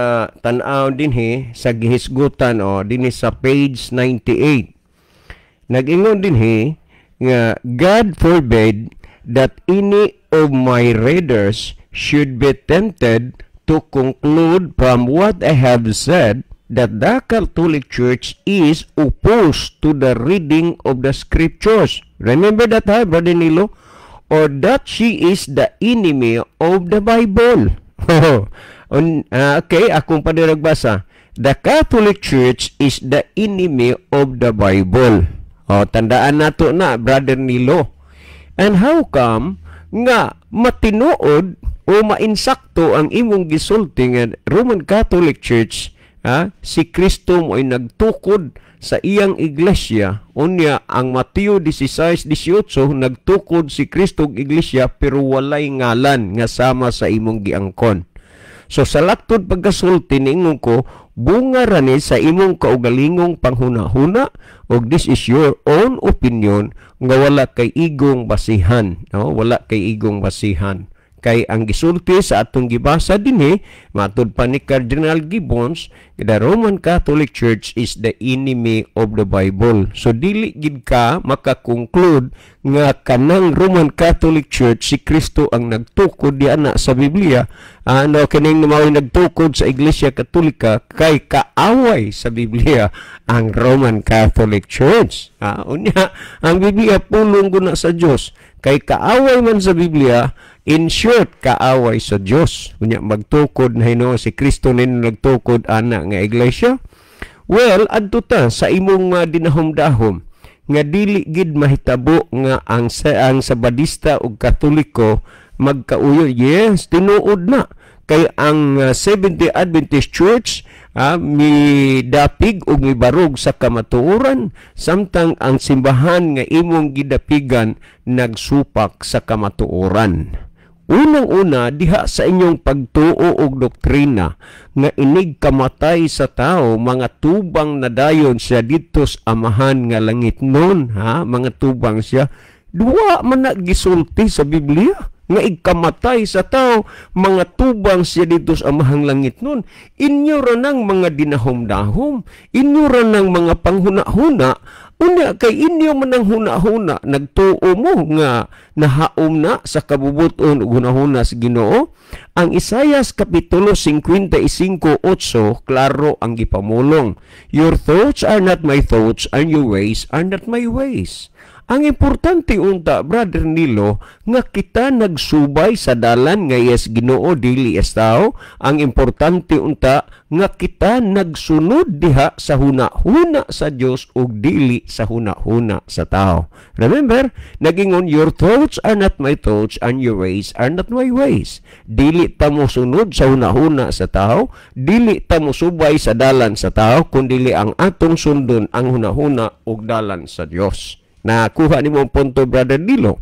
tan-aw dinhi sa gihisgutan dinhi sa page 98. Nag-ingon dinhi nga God forbid that any of my readers should be tempted to conclude from what I have said that the Catholic Church is opposed to the reading of the scriptures. Remember that, Brother Nilo? Or that she is the enemy of the Bible. Okay, akong paniragbasa. The Catholic Church is the enemy of the Bible. Tandaan nato na, Brother Nilo. And how come nga matinuod o mainsakto ang imong gisulti nga Roman Catholic Church, si Kristo mo ay nagtukod sa iyang iglesia, unya ang Mateo 16:18 nagtukod si Kristo og iglesia pero walay ngalan nga sama sa imong giangkon. So sa laktod pagkasulti ningon ko, bunga ra ni sa imong kaugalingong panghuna-huna og this is your own opinion nga wala kay igong basihan, wala kay igong basihan. Kay ang gisulti sa atong gibasa dinhi matud pa ni Cardinal Gibbons, the Roman Catholic Church is the enemy of the Bible. So dili gid ka makakonclude nga kanang Roman Catholic Church si Kristo ang nagtukod diana sa Biblia. Kining mao nagtukod sa Iglesia Katolika kay kaaway sa Biblia ang Roman Catholic Church. Unya ang Biblia pulong guna sa Dios, kay kaaway man sa Biblia. In short, kaaway sa Diyos. Unya magtukod na si Kristo nino nagtukod ana nga iglesia. Well, adto ta sa imong dinahom-dahom nga dili gid mahitabo nga ang Sabadista ug Katoliko magkauyo. Yes, tinuod na kay ang Seventh-day Adventist Church midapig ug mibarog sa kamatuoran, samtang ang simbahan nga imong gidapigan nagsupak sa kamatuoran. Unang-una, diha sa inyong pagtuo og doktrina nga inig kamatay sa tao, mga tubang na dayon siya dito sa Amahan nga langit nun, mga tubang siya. Duwa man na gisulti sa Biblia.
nga ikamatay sa tao, mga tubang siya dito sa amahang langit nun. Inyo ra ng mga dinahom-dahom, inyo ra ng mga panghuna-huna, una kay inyo man ang huna-huna, nagtuo mo nga nahaom na sa kabubuton ug hunahuna sa Ginoo. Ang Isayas Kapitulo 55:8, klaro ang gipamulong. Your thoughts are not my thoughts, and your ways are not my ways. Ang importante unta, Brother Nilo, nga kita nagsubay sa dalan nga yes Ginoo dili es tao. Ang importante unta nga kita nagsunod diha sa huna-huna sa Dios ug dili sa huna-huna sa tao. Remember, nagingon, your thoughts are not my thoughts and your ways are not my ways. Dili ta mo sunod sa huna-huna sa tao, dili ta mo subay sa dalan sa tao, kundi ang atong sundon ang huna-huna ug dalan sa Dios. Nakuha ni mo ang punto, Brother Nilo.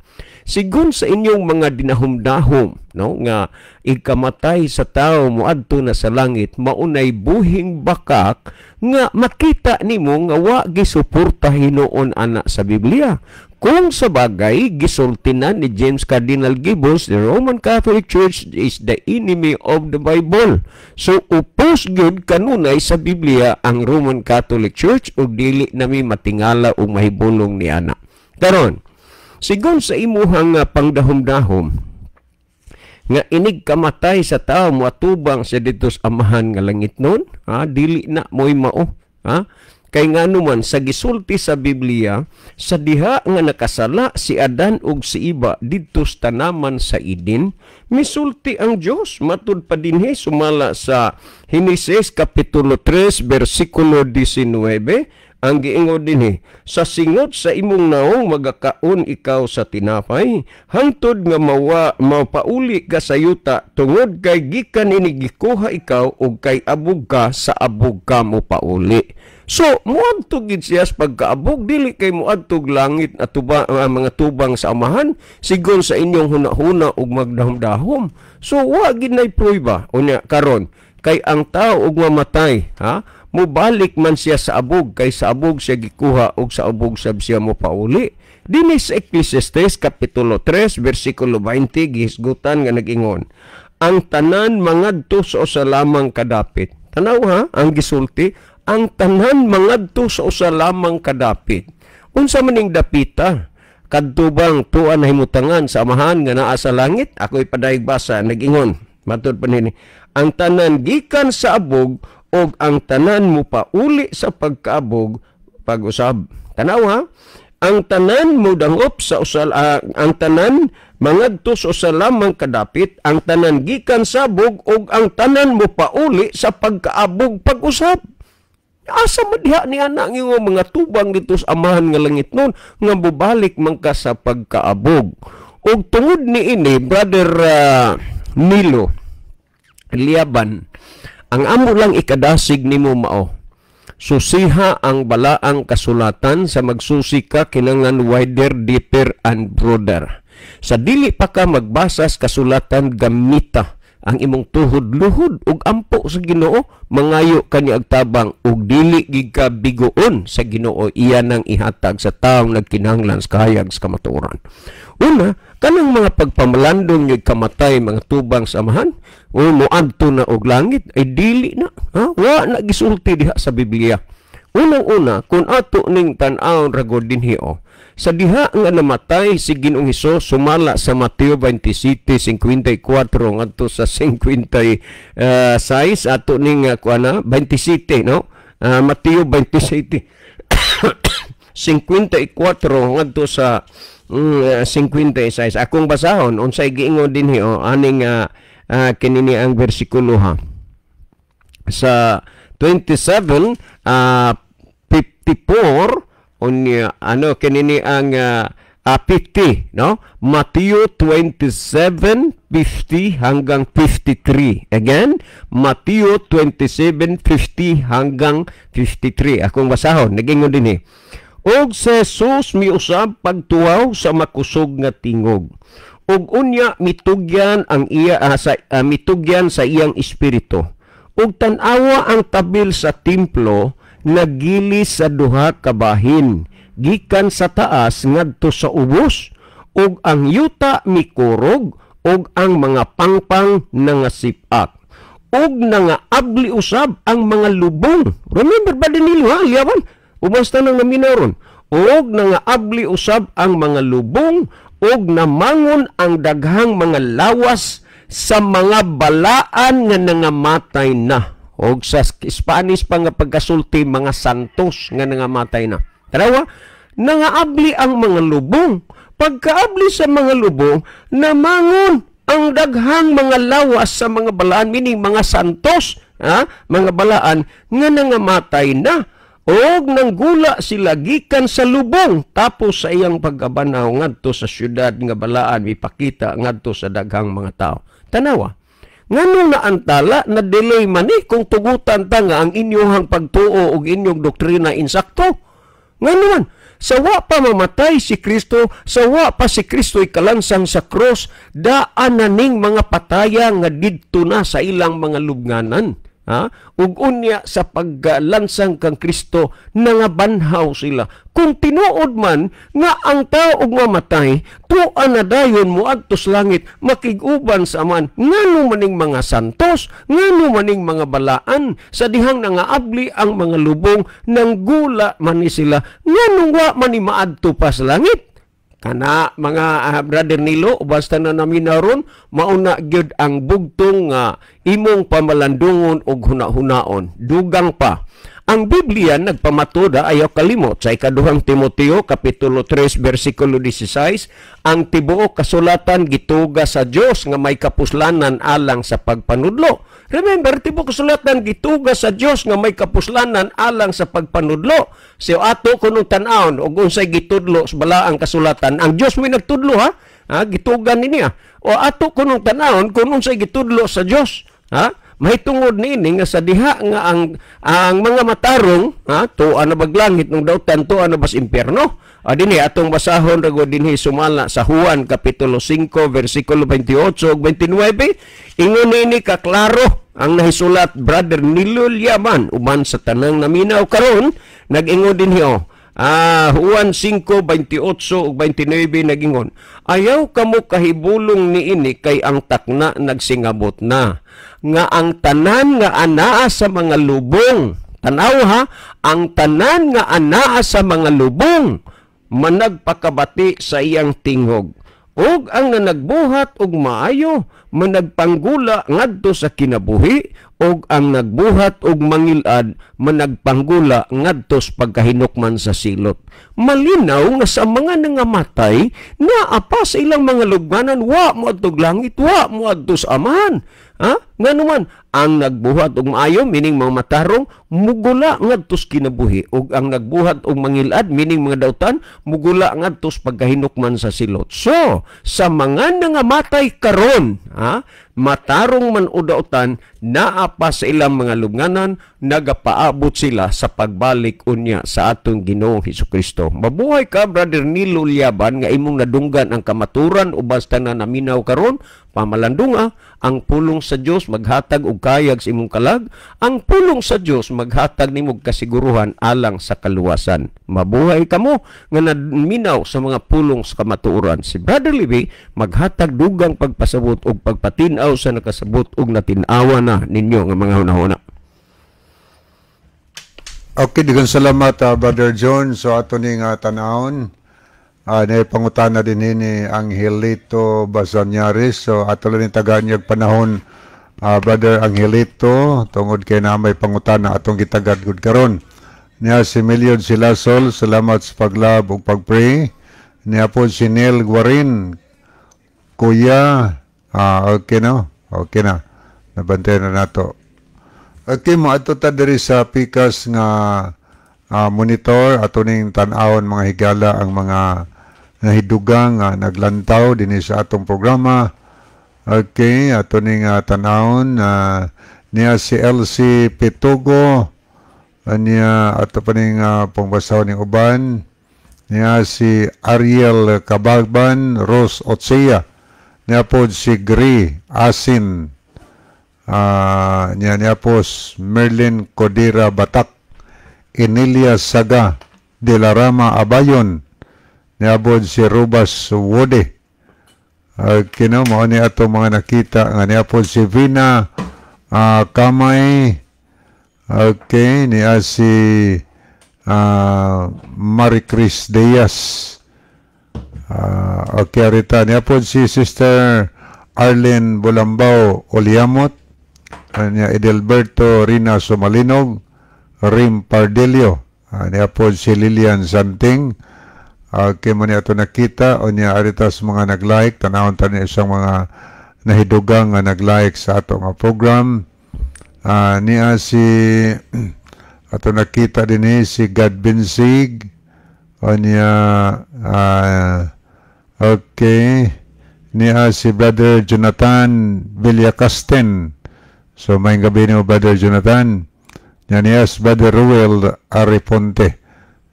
Sigun sa inyong mga dinahom-dahom, no, nga ikamatay sa tao moadto na sa langit, maunay buhing bakak nga makita nimo nga wa gisuporta hinuon ana sa Biblia. Kung sa bagay, gisultinan ni James Cardinal Gibbons, the Roman Catholic Church is the enemy of the Bible. So, upos gyud kanunay sa Biblia ang Roman Catholic Church ug dili nami matingala ug mahibulong ni ana. Karon, sigon sa imuhang pangdahom-dahom, nga inig kamatay sa tao moatubang sa dito sa amahan nga langit nun, dili na mo'y mao. Kay nga naman, sa gisulti sa Biblia, sa diha nga nakasala si Adan ug si Iba dito sa tanaman sa Eden, misulti ang Dios matud pa dinhi sumala sa Henesis Kapitulo 3 versikulo 19, ang giingon dinhi, sa singot sa imong naong magakaon ikaw sa tinapay, hangtod nga mapauli ka sa yuta, tungod kay gikan ini gikuha ikaw ug kay abog ka sa abog ka mo pauli. So, muadtog gid siya sa pagkaabog, dili kay muadtog langit at mga tubang sa amahan, sigon sa inyong huna-huna ug magdahom-dahom. So, wa gid nay prueba unya karon kay ang tao ug mamatay, mubalik man siya sa abog, kay sa abog siya gikuha ug sa abog sab siya mo pauli. Dinhi sa Ecclesiastes Kapitulo 3 versikulo 20 gihisgutan nga nag-ingon, ang tanan mangadto sa usa lamang kadapit. Tanaw ang gisulti, ang tanan mangadto sa usa lamang kadapit. Unsa maning dapita? Kadto bang tuan na himutangan sa amahan nga naa sa langit? Ako'y padayag basa, nag-ingon, matud pa nini, ang tanan gikan sa abog og ang tanan mo pauli sa pagkaabog pag-usab. Tanaw ang tanan mo dangop sa usal, ang tanan mangadto sa usa lamang kadapit, ang tanan gikan sa abog og ang tanan mo pauli sa pagkaabog pag-usab. Asa madhiha ni anak nga mga tubang dito sa amahan nga langit nun nga bubalik man ka sa pagkaabog. Og tungod ni ini, Brother Nilo Liaban, ang amo lang ikadasig nimo mao, susiha ang balaang kasulatan sa magsusi ka kinangan wider, deeper, and broader. Sa dili pa ka magbasas kasulatan, gamita ang imong tuhod-luhod ug ampo sa Ginoo, mangayo kani agtabang ug dili gid ka bigoon sa Ginoo, iya nang ihatag sa taong nagkinahanglan sa kahayag sa kamatuoran. Una, kanang mga pagpamalandong yung kamatay mga tubang sa amahan, o moadto na og langit, ay dili na. Wa na gisulti diha sa Biblia. Unang-una, kung ato ning tan-aw ragod dinhi sa diha nga namatay si Ginoong Hesus sumala sa Mateo 27:54 ngadto sa 56 ato ning 27, no? Mateo 27 54 ngadto sa 56. Akong basahon unsay giingon dinhi aning kinini ang bersikulo sa 27 54 unya kinini ang 50, no? Mateo 27:50 hanggang 53. Again, Mateo 27:50 hanggang 53. Akong basahon, nagingon dinhi. Og sa Jesus miusab pagtuaw sa makusog nga tingog. Og unya mitugyan ang mitugyan sa iyang espiritu. Og tan-awa ang tabil sa templo nagilis sa duha ka bahin gikan sa taas ngadto sa ubos, ug ang yuta mikurog og ang mga pangpang nga sipak og nga abli usab ang mga lubong. Remember ba dinilo ha, liyaban? Umasta nang naminaron. Og nga abli usab ang mga lubong og namangon ang daghang mga lawas sa mga balaan nga nangamatay na. Og sa Spanish pa nga pagkasulti, mga santos nga nangamatay na. Tarawa, nangaabli ang mga lubong. Pagkaabli sa mga lubong, namangon ang daghang mga lawas sa mga balaan, meaning mga santos, mga balaan, nga nangamatay na. O nanggula sila gikan sa lubong, tapos sa iyang pagkabanaw ngadto sa syudad nga balaan, mipakita ngadto sa daghang mga tao. Tanawa, nganong naantala na delay man kung tugutan ta nga ang inyong pagtuo o inyong doktrina insakto? Nganon, sawa pa mamatay si Kristo, sawa pa si Kristo ikalansang sa cross, daan na ning mga pataya nga didto na sa ilang mga lubnganan. Ug unya sa paglansang kang Kristo, nangabanhaw sila. Kung tinuod man nga ang tao og mamatay, tuan na dayon mo adtos langit, makig-uban sa man, ngano maning mga santos, ngano maning mga balaan, sa dihang nangaabli ang mga lubong, nang gula man ni sila, ngano wa man ni maadto pa sa langit. Kana mga brother Nilo, basta na namin naron, mauna gyud ang bugtong imong pamalandungon og huna-hunaon. Dugang pa. Ang Biblia nagpamatuda, ayaw kalimot, sa ikaduhang Timoteo, Kapitulo 3, versikulo 16, ang tibuok kasulatan gituga sa Dios nga may kapuslanan alang sa pagpanudlo. Remember, tibuok kasulatan gituga sa Dios nga may kapuslanan alang sa pagpanudlo. So ato kunong tan-aon og unsay gitudlo sa balaang kasulatan, ang Dios may nagtudlo gitugan niya. O ato kunong tan-aon kun unsay gitudlo sa Dios, may tungod niini nga sa diha nga ang mga matarong tuan na baglangit nung dautan tuan na bas impierno. Dinhi atong basahon rago dinhi sumala sa Juan Kapitulo 5 versikulo 28 ug 29. Ingon niini kaklaro ang nahisulat brother Nilo Liaban uban sa tanang naminaw karon, nag-ingon dinhi Juan 5:28 ug 29 nagingon, ayaw kamo kahibulong niini kay ang takna nagsingabot na nga ang tanan nga anaa sa mga lubong. Tanaw ang tanan nga anaa sa mga lubong managpakabati sa iyang tinghog. Og ang nagbuhat og maayo managpanggula ngadto sa kinabuhi, og ang nagbuhat og mangilad managpanggula ngadto sa pagkahinukman sa silot. Malinaw nga sa mga nangamatay naa pa sa ilang mga lubnganan, wa mo adtog langit, wa mo adto sa amahan. Nganuman ang nagbuhat og maayo, meaning mga matarong, mugula ngadto sa kinabuhi, og ang nagbuhat og mangilad, meaning mga dautan, mugula ngadto sa pagkahinukman sa silot. So sa mga nangamatay karon, matarong man o dautan, naa pa sa ilang mga lubnganan, nagapaabot sila sa pagbalik unya sa atong Ginoong Hesukristo. Mabuhay ka, brother Nilo Liaban, nga imong nadunggan ang kamaturan o basta na naminaw karon, pamalandunga, ang pulong sa Dios maghatag og kayag sa imong kalag, ang pulong sa Dios maghatag nimog kasiguruhan alang sa kaluwasan. Mabuhay kamo nga naminaw sa mga pulong sa kamatuoran. Si Brother Libby maghatag dugang pagpasabot og pagpatinaw sa nakasabot og natinawa na ninyo nga mga hunahuna.
Okay, digan salamat Brother John. So ato ning tanawon naipangutana din ni Angelito Bazanyaris. So ato lang tagaan yung panahon Brother Angelito tungod kay na may pangutana atong gitagad gud karon. Niya si Million Silasol, salamat sa paglab ug pagpray. Niya po si Neil Guarin, Kuya, okay no? Okay na. Nabantay na nato. Okay, mo ato ta diri sa pikas nga monitor ato ning tan-awon mga higala ang mga nahidugang naglantaw dinhi sa atong programa. Okay, ato ning tan-awon niya si LC Pitugo, niya ato pa ning pangbasaw ning uban, niya si Ariel Kabagban, Rose Otsea, niya po si Gri Asin, niya po Merlin Codira Batak, Enilia Saga, De La Rama Abayon, niya po si Rubas Wode, Okay, no, mao ni ato mga nakita nga niya po si Vina Kamay. Okay, niya si Maricris Diaz. Okay, rita niya po si Sister Arlene Bulambao Oliamot. Niya Edelberto Rina Sumalinog, Rim Pardelio. Niya po si Lilian Santing. Okay, mo niya ito nakita o niya aritas mga nag-like. Tanawon tayo isang mga nahidugang nga nag-like sa ato nga program. Niya si ato nakita din si God Binsig. O niya okay. Niya si Brother Jonathan Villacasten. So, may gabi ni Brother Jonathan. Niya si Brother Ruel Ariponte.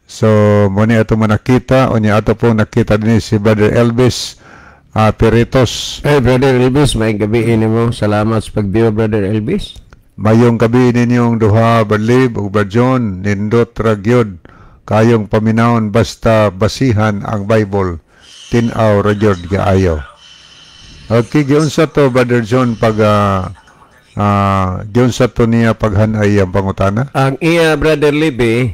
So, muna ito mo nakita. O niya ito po nakita din si Brother Elvis Peritos.
Brother Elvis, may gabi mo. Salamat sa pag-view, Brother Elvis.
Mayong gabi ninyong duha, Badlib o Badjon, nindot ragyod, kayong paminahon basta basihan ang Bible. Tinaw ragyod kaayo. Okay, giyon sa to, Brother John, pag giyon sa to niya paghanay ang pangutana.
Ang iya, Brother Libby,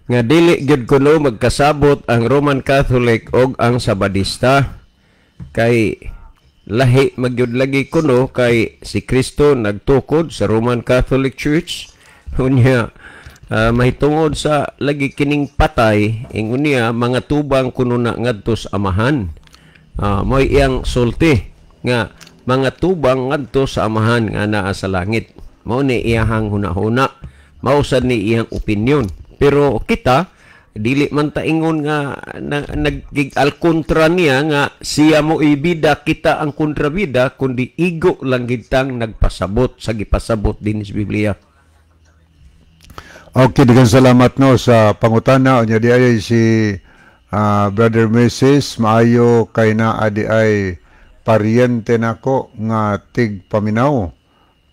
nga dili gyud kuno magkasabot ang Roman Catholic og ang Sabadista. Kay lahi magyud lagi kuno kay si Kristo nagtukod sa Roman Catholic Church. Unya mahitungod sa lagi kining patay, ingon niya mga tubang kuno na ngadto sa amahan. Mo'y iyang sulti nga mga tubang ngadto sa amahan nga naa sa langit. Mao ni iyang hunahuna, mausad ni iyang opinion. Pero kita dili man ta ingon nga nagig-al kontra niya nga siya mo ibida, kita ang kontrabida, kundi igo lang gitang nagpasabot sa gipasabot din sa Biblia.
Okay, daghang salamat no sa pangutana. Unya di ay si Brother Mrs. maayo kay naa di ay paryente nako nga tig paminaw.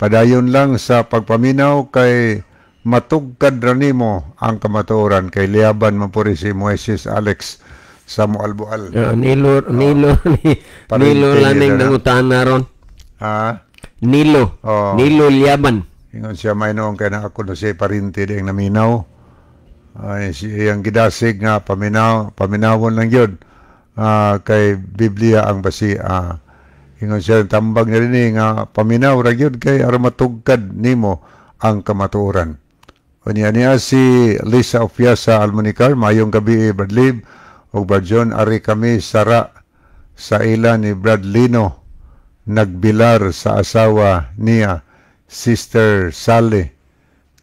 Padayon lang sa pagpaminaw kay matugkad ra nimo ang kamatuoran kay liaban man puri si Moises Alex sa Mualbual.
Nilo laning nangutana ron. Nilo.
Oh.
Nilo liaban.
Ingon siya may noong kay na ako no siya parinti ding naminaw. Ay siyang gidasig nga paminawon lang yun. Kay Biblia ang basi. Ingon siya tambag na rin nga paminaw ra gyud kay aron matugkad nimo ang kamatuoran. Unya niya si Lisa Ofiasa Almonicar, mayong gabi Bradlib o Badjon, ari kami sara sa ila ni Brad Lino, nagbilar sa asawa niya, Sister Sally,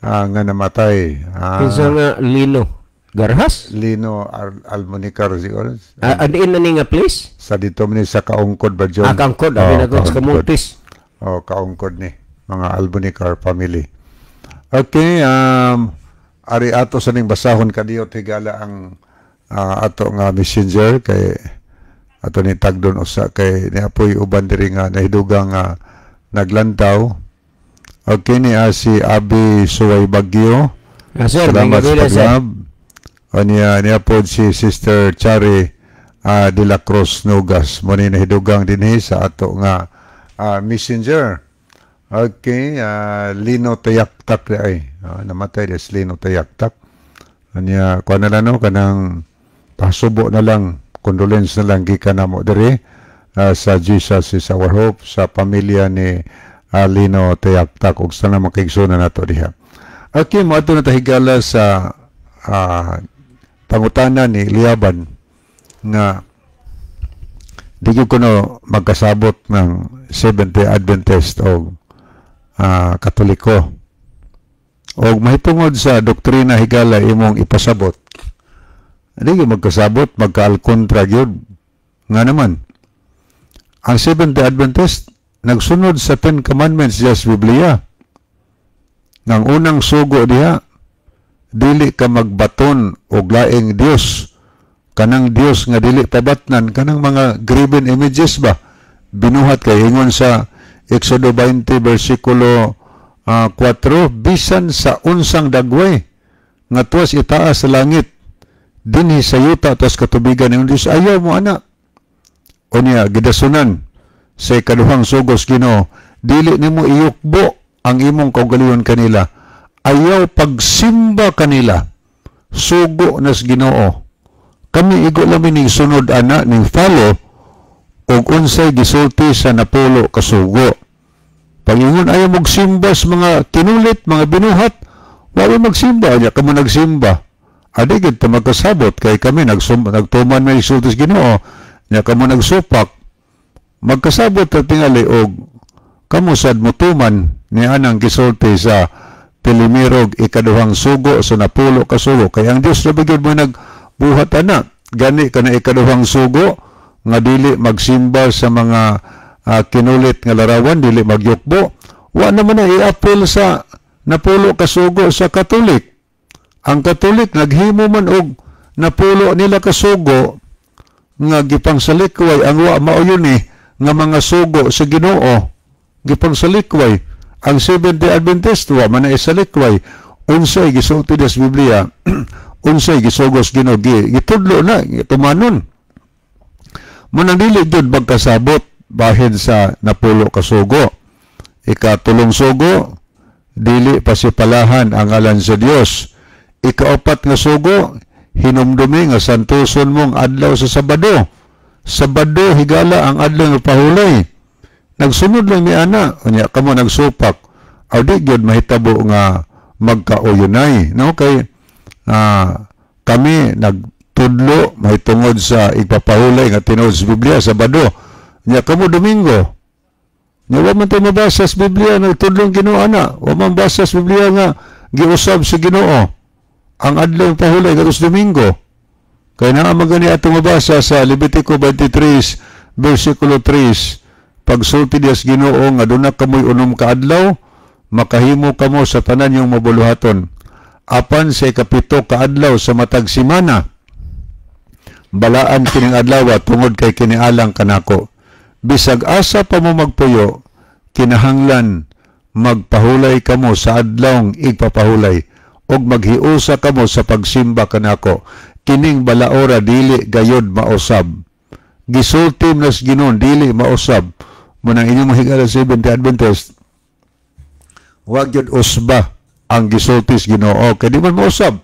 nga namatay.
Kinsa nga Lino? Garhas?
Lino Almonicar siguro.
Adiin na ni nga place?
Sa dito ni sa Kaungkod Badjon.
Kaungkod, abi na sa Kamuntis.
Kaungkod ni mga Almonicar family. Okay, ari ato sa ning basahon kadiyo tigala ang ato nga messenger kay ato ni tagdon usa kay niapoy uban diri nga nahidugang naglantaw. Okay ni si Abi Suway Bagyo.
Sir,
salamat sa paglab. Niya po si Sister Chari de la Cruz Nugas. Mo ni nahidugang dinhi sa ato nga messenger. Okay, Lino Tayaktak ay namatay des Lino Tayaktak. Anya kuan na lang no kanang pasubo na lang, condolence na lang gikan namo diri sa Jesus is our hope sa pamilya ni Lino Tayaktak ug sana makigsunan nato diha. Okay, mo ato na tahigala sa pangutana ni Liaban nga di ko no magkasabot ng Seventh-day Adventist o Katoliko o mahitungod sa doktrina higala imong ipasabot, hindi ko magkasabot, magka-alkontra yun nga naman. Ang Seventh-day Adventist nagsunod sa 10 Commandments sa Biblia. Nang unang sugo diha, dili ka magbaton og laing Dios, kanang Dios nga dili pabatnan, kanang mga graven images ba binuhat kay ingon sa Exodo 20 versikulo 4, bisan sa unsang dagway nga tuwas itaas sa langit dinhi sa yuta tas katubigan ng Dios ayaw mo ana. O niya gidasunan sa ikaduhang sugos Ginoo, dili nimo iyukbo ang imong kaugalingon kanila. Ayaw pagsimba kanila. Sugo nas Ginoo. Kami igo lamin ning sunod ana ning follow ug unsay gisulti sa napulo ka sugo. Pangingon ayaw magsimba sa mga kinulit, mga binuhat, wala magsimba, anya kamo nagsimba. Adi gid ta magkasabot kay kami nagtuman may sultis Ginoo, nya kamo nagsupak. Magkasabot ta tingali og kamo sad motuman ni anang gisulti sa pilimirog ikaduhang sugo sa napulo ka sugo. Kay ang Dios ra gyud mo nagbuhat ana, gani kana ikaduhang sugo nga dili magsimba sa mga kinulit nga larawan, dili magyukbo. Wa naman na i-appeal sa napulo kasugo sa Katolik. Ang Katolik naghimo man og napulo nila kasugo nga gipangsalikway ang wa mao yun nga mga sugo sa Ginoo. Gipangsalikway ang Seventh-day Adventist wa man na isalikway. Unsay gisulti sa Biblia, unsay gisugos Ginoo, gitudlo na tumanon. Munang dili jud magkasabot bahin sa napulo kasugo. Ikatulong sugo, dili pasipalahan ang ngalan sa Dios. Ikaapat nga sugo, hinumdumi nga santuson mong adlaw sa Sabado. Sabado higala ang adlaw nga pahulay. Nagsunod lang ni ana, unya kamo nagsupak. Aw di gyud mahitabo nga magkauyunay, no? Kay kami nagtudlo mahitungod sa igpapahulay nga tinuod sa Biblia Sabado. Nya kamo Domingo. Nya wa man tayo mabasa sa Biblia nagtudlong Ginoo ana. Wa man basa sa Biblia nga giusab sa Ginoo ang adlaw pahulay katus Domingo. Kaya na magani atong mabasa sa Levitico 23 versikulo 3, pagsulti dias Ginoo nga aduna kamoy unom ka adlaw, makahimo kamo sa tanan yung mabuluhaton. Apan sa ikapito ka adlaw sa matag semana, balaan kining adlaw tungod kay kinialang kanako. Bisag asa pa mo magpuyo, kinahanglan magpahulay kamo sa adlawng igpapahulay og maghiusa kamo sa pagsimba kanako. Kining balaora dili gayod mausab. Gisulti nas Ginoo dili mausab. Munang inyong mahigala sa Seventh-day Adventist, wag yun usba ang gisultis Ginoo kay di man mausab.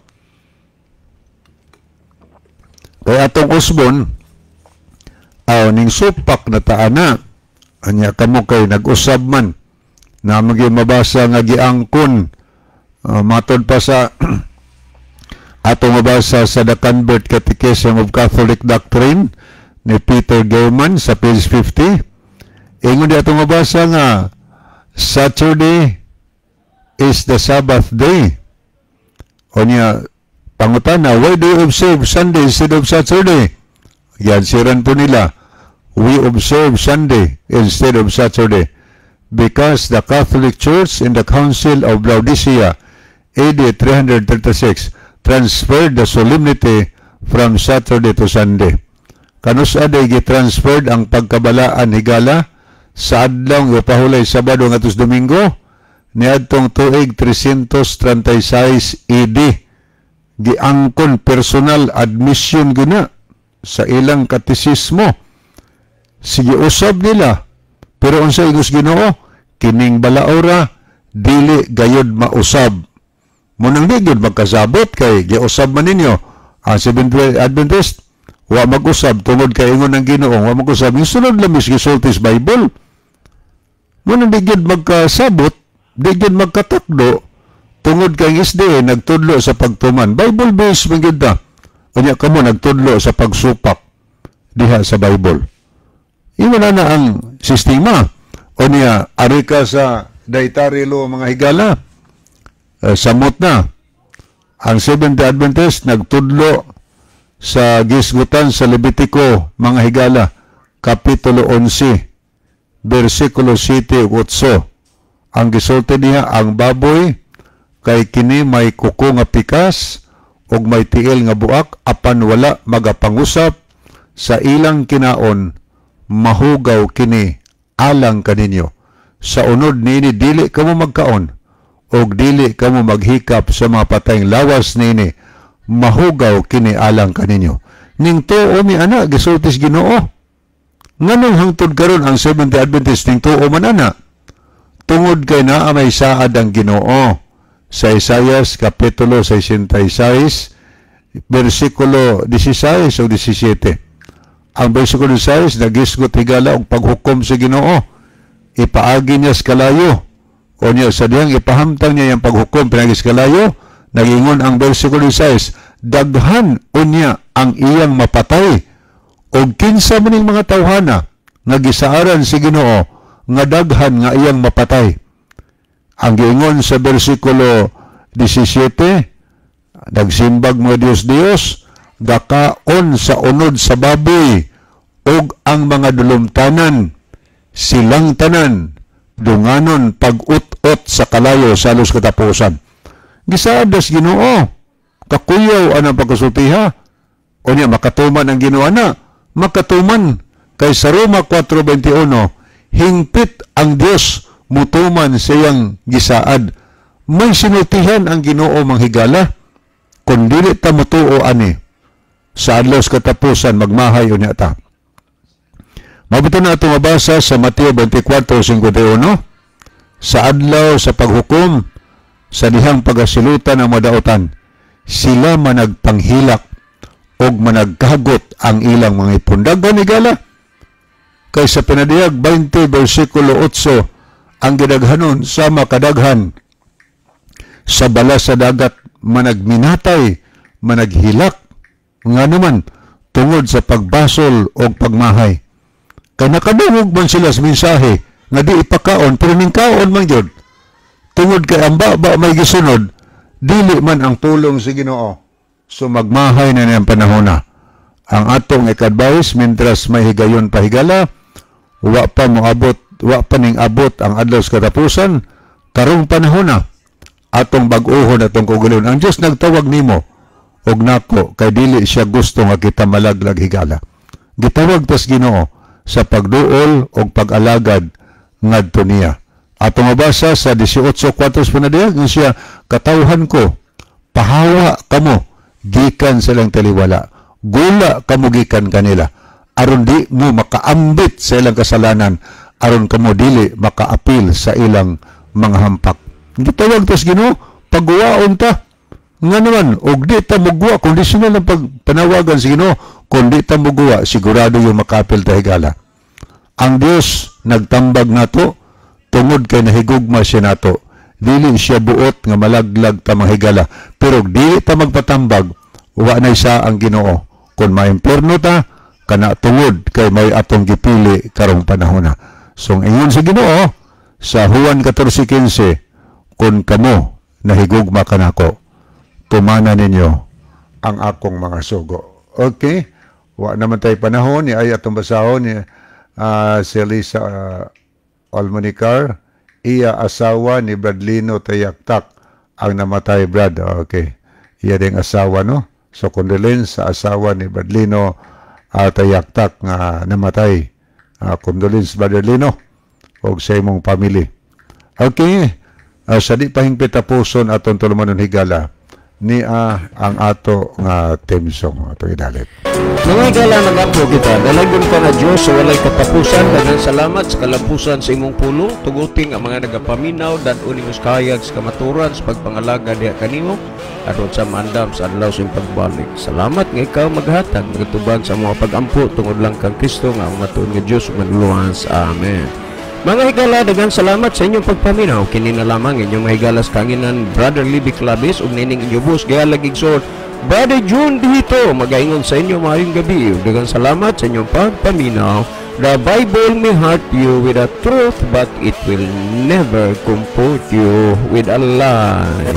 Kaya atong usbon ning supak na taana anya kamo kay nag-usab man na mabasa nga giangkon matod pa sa atong mabasa sa The Convert Catechism of Catholic Doctrine ni Peter German sa page 50. Ingon di atong mabasa nga Saturday is the Sabbath day. O niya pangutana, why do you observe Sunday instead of Saturday? Yan siran po nila, we observe Sunday instead of Saturday because the Catholic Church in the Council of Laodicea AD 336 transferred the solemnity from Saturday to Sunday. Kanus aday gi-transferred ang pagkabalaan higala sa adlaw nga pahulay Sabado ngadto Domingo niadtong tuig 336 AD. Giangkon personal admission guna sa ilang katisismo. Sige usab nila. Pero unsay ingus Ginoo, kining balaora dili gayud mausab. Munang di gyud magkasabot kay giusab man ninyo ang Seventh-day Adventist wa mag-usab tungod kay ingon ng Ginoo wa mag-usab yung sunod lamis gisultis Bible. Munang di gyud magkasabot, di gyud magkatakdo tungod kay isde nagtudlo sa pagtuman. Bible based man gyud ta. Unya kamo nagtudlo sa pagsupak diha sa Bible. Imo na ang sistema. Unya ari ka sa dietary law mga higala. Samot na. Ang Seventh-day Adventist nagtudlo sa gisgutan sa Levitico mga higala kapitulo 11 versikulo 7 ug 8. Ang gisulti niya ang baboy kay kini may kuko nga pikas ug may tiil nga buak apan wala magapangusap sa ilang kinaon mahugaw kini alang kaninyo. Sa unod nini dili kamo magkaon og dili kamo maghikap sa mga patayng lawas nini mahugaw kini alang kaninyo. Ning tuo mi ana gisultis Ginoo Nganong hangtod karon ang Seventh-day Adventist ning tuo man ana? Tungod kay naa may saad ang Ginoo sa Isaias kapitulo 66 bersikulo 16 o 17. Ang bersikulo 16 nagisgot higala og paghukom sa Ginoo. Ipaagi niya sa kalayo. O niya sa diyang ipahamtang niya yung paghukom pinagis kalayo. Nagingon ang bersikulo 16, daghan unya ang iyang mapatay og kinsa maning mga tawhana nga gisaaran si Ginoo nga daghan nga iyang mapatay. Ang giingon sa bersikulo 17, nagsimbag mo Dios, gakaon sa unod sa baboy og ang mga dulumtanan, silang tanan, dunganon pag-ut-ut sa kalayo sa halos katapusan. Gisaadas Ginoo, kakuyaw anang pagkasultiha, o niya makatuman ang Ginoo na, makatuman, kay sa Roma 4:21, hingpit ang Dios mutuman siyang gisaad. May sinultihan ang Ginoo manghigala, kung dili ta mutuo ani, sa adlaw katapusan magmahay unya ta. Mabuto na ito mabasa sa Mateo 24:51, sa adlaw sa paghukom, sa dihang pagasilutan ng madautan, sila managpanghilak og managkagot ang ilang mga ipundagan ni gala. Kay sa pinadiyag 20 bersikulo 8, ang gidaghanon sa makadaghan sa balas sa dagat managminatay, managhilak, nga naman tungod sa pagbasol o pagmahay. Kay nakadungog man sila sa mensahe nga di ipakaon, pero ningkaon man yun. Tungod kay ang ba may gisunod, dili man ang tulong sa Ginoo. So magmahay na niyang panahon na. Ang atong ikadvice, mintras may higayon pa higala, wa pa ning abot ang adlaw sa katapusan, karong panahon na, atong bag-uhon atong kugulon. Ang Diyos nagtawag nimo, og nako, kay dili siya gusto nga kita malaglag higala. Gitawag tas Ginoo sa pagduol og pag-alagad ngadto niya. Atong mabasa sa 18:4 panadiyag, nga siya, katawhan ko, pahawa kamo, gikan silang taliwala, gula kamo gikan kanila, aron di mo makaambit sa ilang kasalanan, aron kamo dili makaapil sa ilang mga hampak. Gitawag tas Ginoo, pagguwaon ta, nga naman, og di ta mugwa, kondisyon ng panawagan sa Ginoo, kung di ta mugwa, sigurado yung makapil ta higala. Ang Dios nagtambag nato, tungod kay nahigugma siya nato. Dili siya buot nga malaglag ta mahigala. Pero dili ta magpatambag, wa na isa ang Ginoo. Kung maimperno ta, kana tungod kay may atong gipili karong panahon na. So, ingon sa Ginoo, sa Juan 14:15, kung kamo nahigugma kanako, tumana ninyo ang akong mga sugo. Okay? Wa naman tayo panahon, ni ay atong basahon ni si Lisa Almonicar, iya asawa ni Bradlino Tayaktak ang namatay, Brad. Okay. Iya ding asawa, no? So, condolence sa asawa ni Bradlino Tayaktak nga namatay. Condolence, Bradlino, o sa imong family. Okay. Sa di pahingpit tapuson atong tulumanon higala, ni ang ato nga theme song ato idalit.
Mga higala nagapo kita, dalagon ka na Diyos sa walay katapusan. Daghang salamat sa kalampusan sa imong pulo, tuguting ang mga nagapaminaw, dan-uning kayag sa kamaturan sa pagpangalaga diha kanimo, aron sa mandam sa adlaw sa pagbalik. Salamat nga ikaw maghatag, nagatubag sa mga pag-ampo, tungod lang kang Kristo nga ang matuon nga Diyos manuluhan sa Amen. Mga higala, daghang salamat sa inyong pagpaminaw. Kini na lamang inyong mahigalas kanginan, Brother Libby Clavis, ug nining inyong bus, gaya lagigsoon, Brother June dito, magaingon sa inyo maayong gabi. Daghang salamat sa inyong pagpaminaw. The Bible may hurt you with a truth, but it will never comfort you with a lie.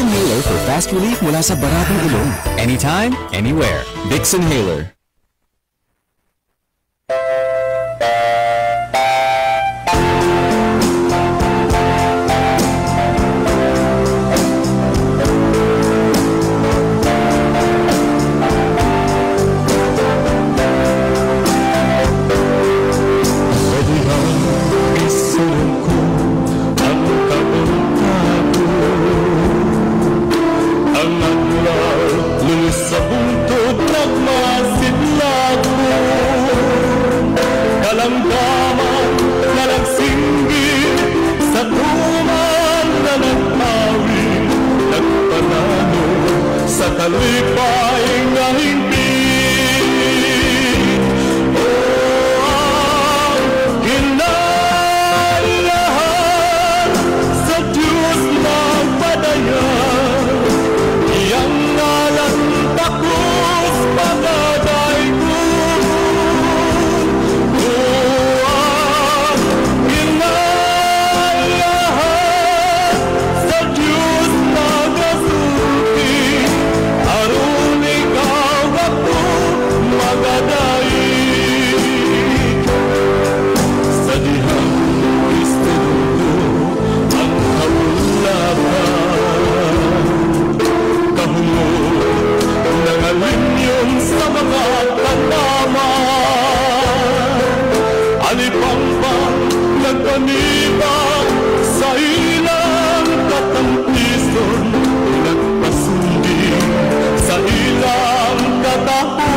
Inhaler for fast relief mula sa baratong ilong. Anytime, anywhere. Vicks Inhaler.
Kalipay nga hindi ang kinalahan sa Diyos magpadayan. Iyang ngalan takos pagaday ko. Ang kinalahan sa Diyos magasulti. Aron ikaw ako magadai sa dihang Kristo ko ang kaulakan. Kahungod ng alinyon sa mga tanaman, alipangpang nagpanibang sa ilang katampison, nagpasundi sa ilang katahuman.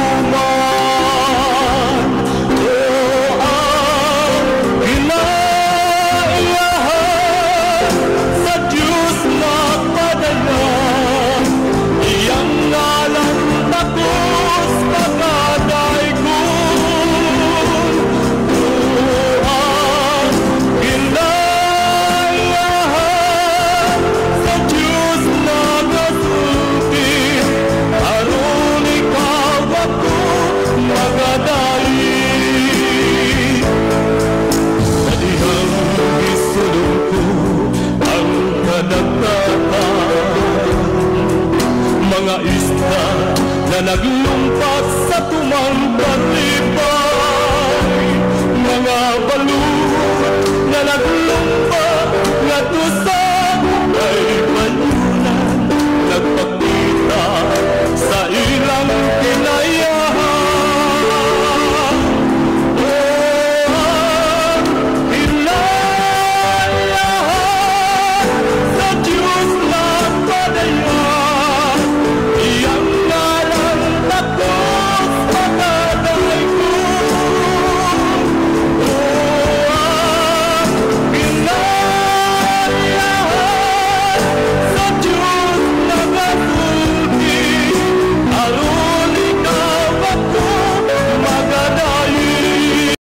O ang kinaiyahan sa Diyos na padala, iyang ngalan takos pagaday ko. O ang kinaiyahan sa Diyos na gasulti, aron ikaw ako magadai. Sa dihang isulong ko ang kadagatan, mga isla na naglumpat sa tumang kalipay, mga balon na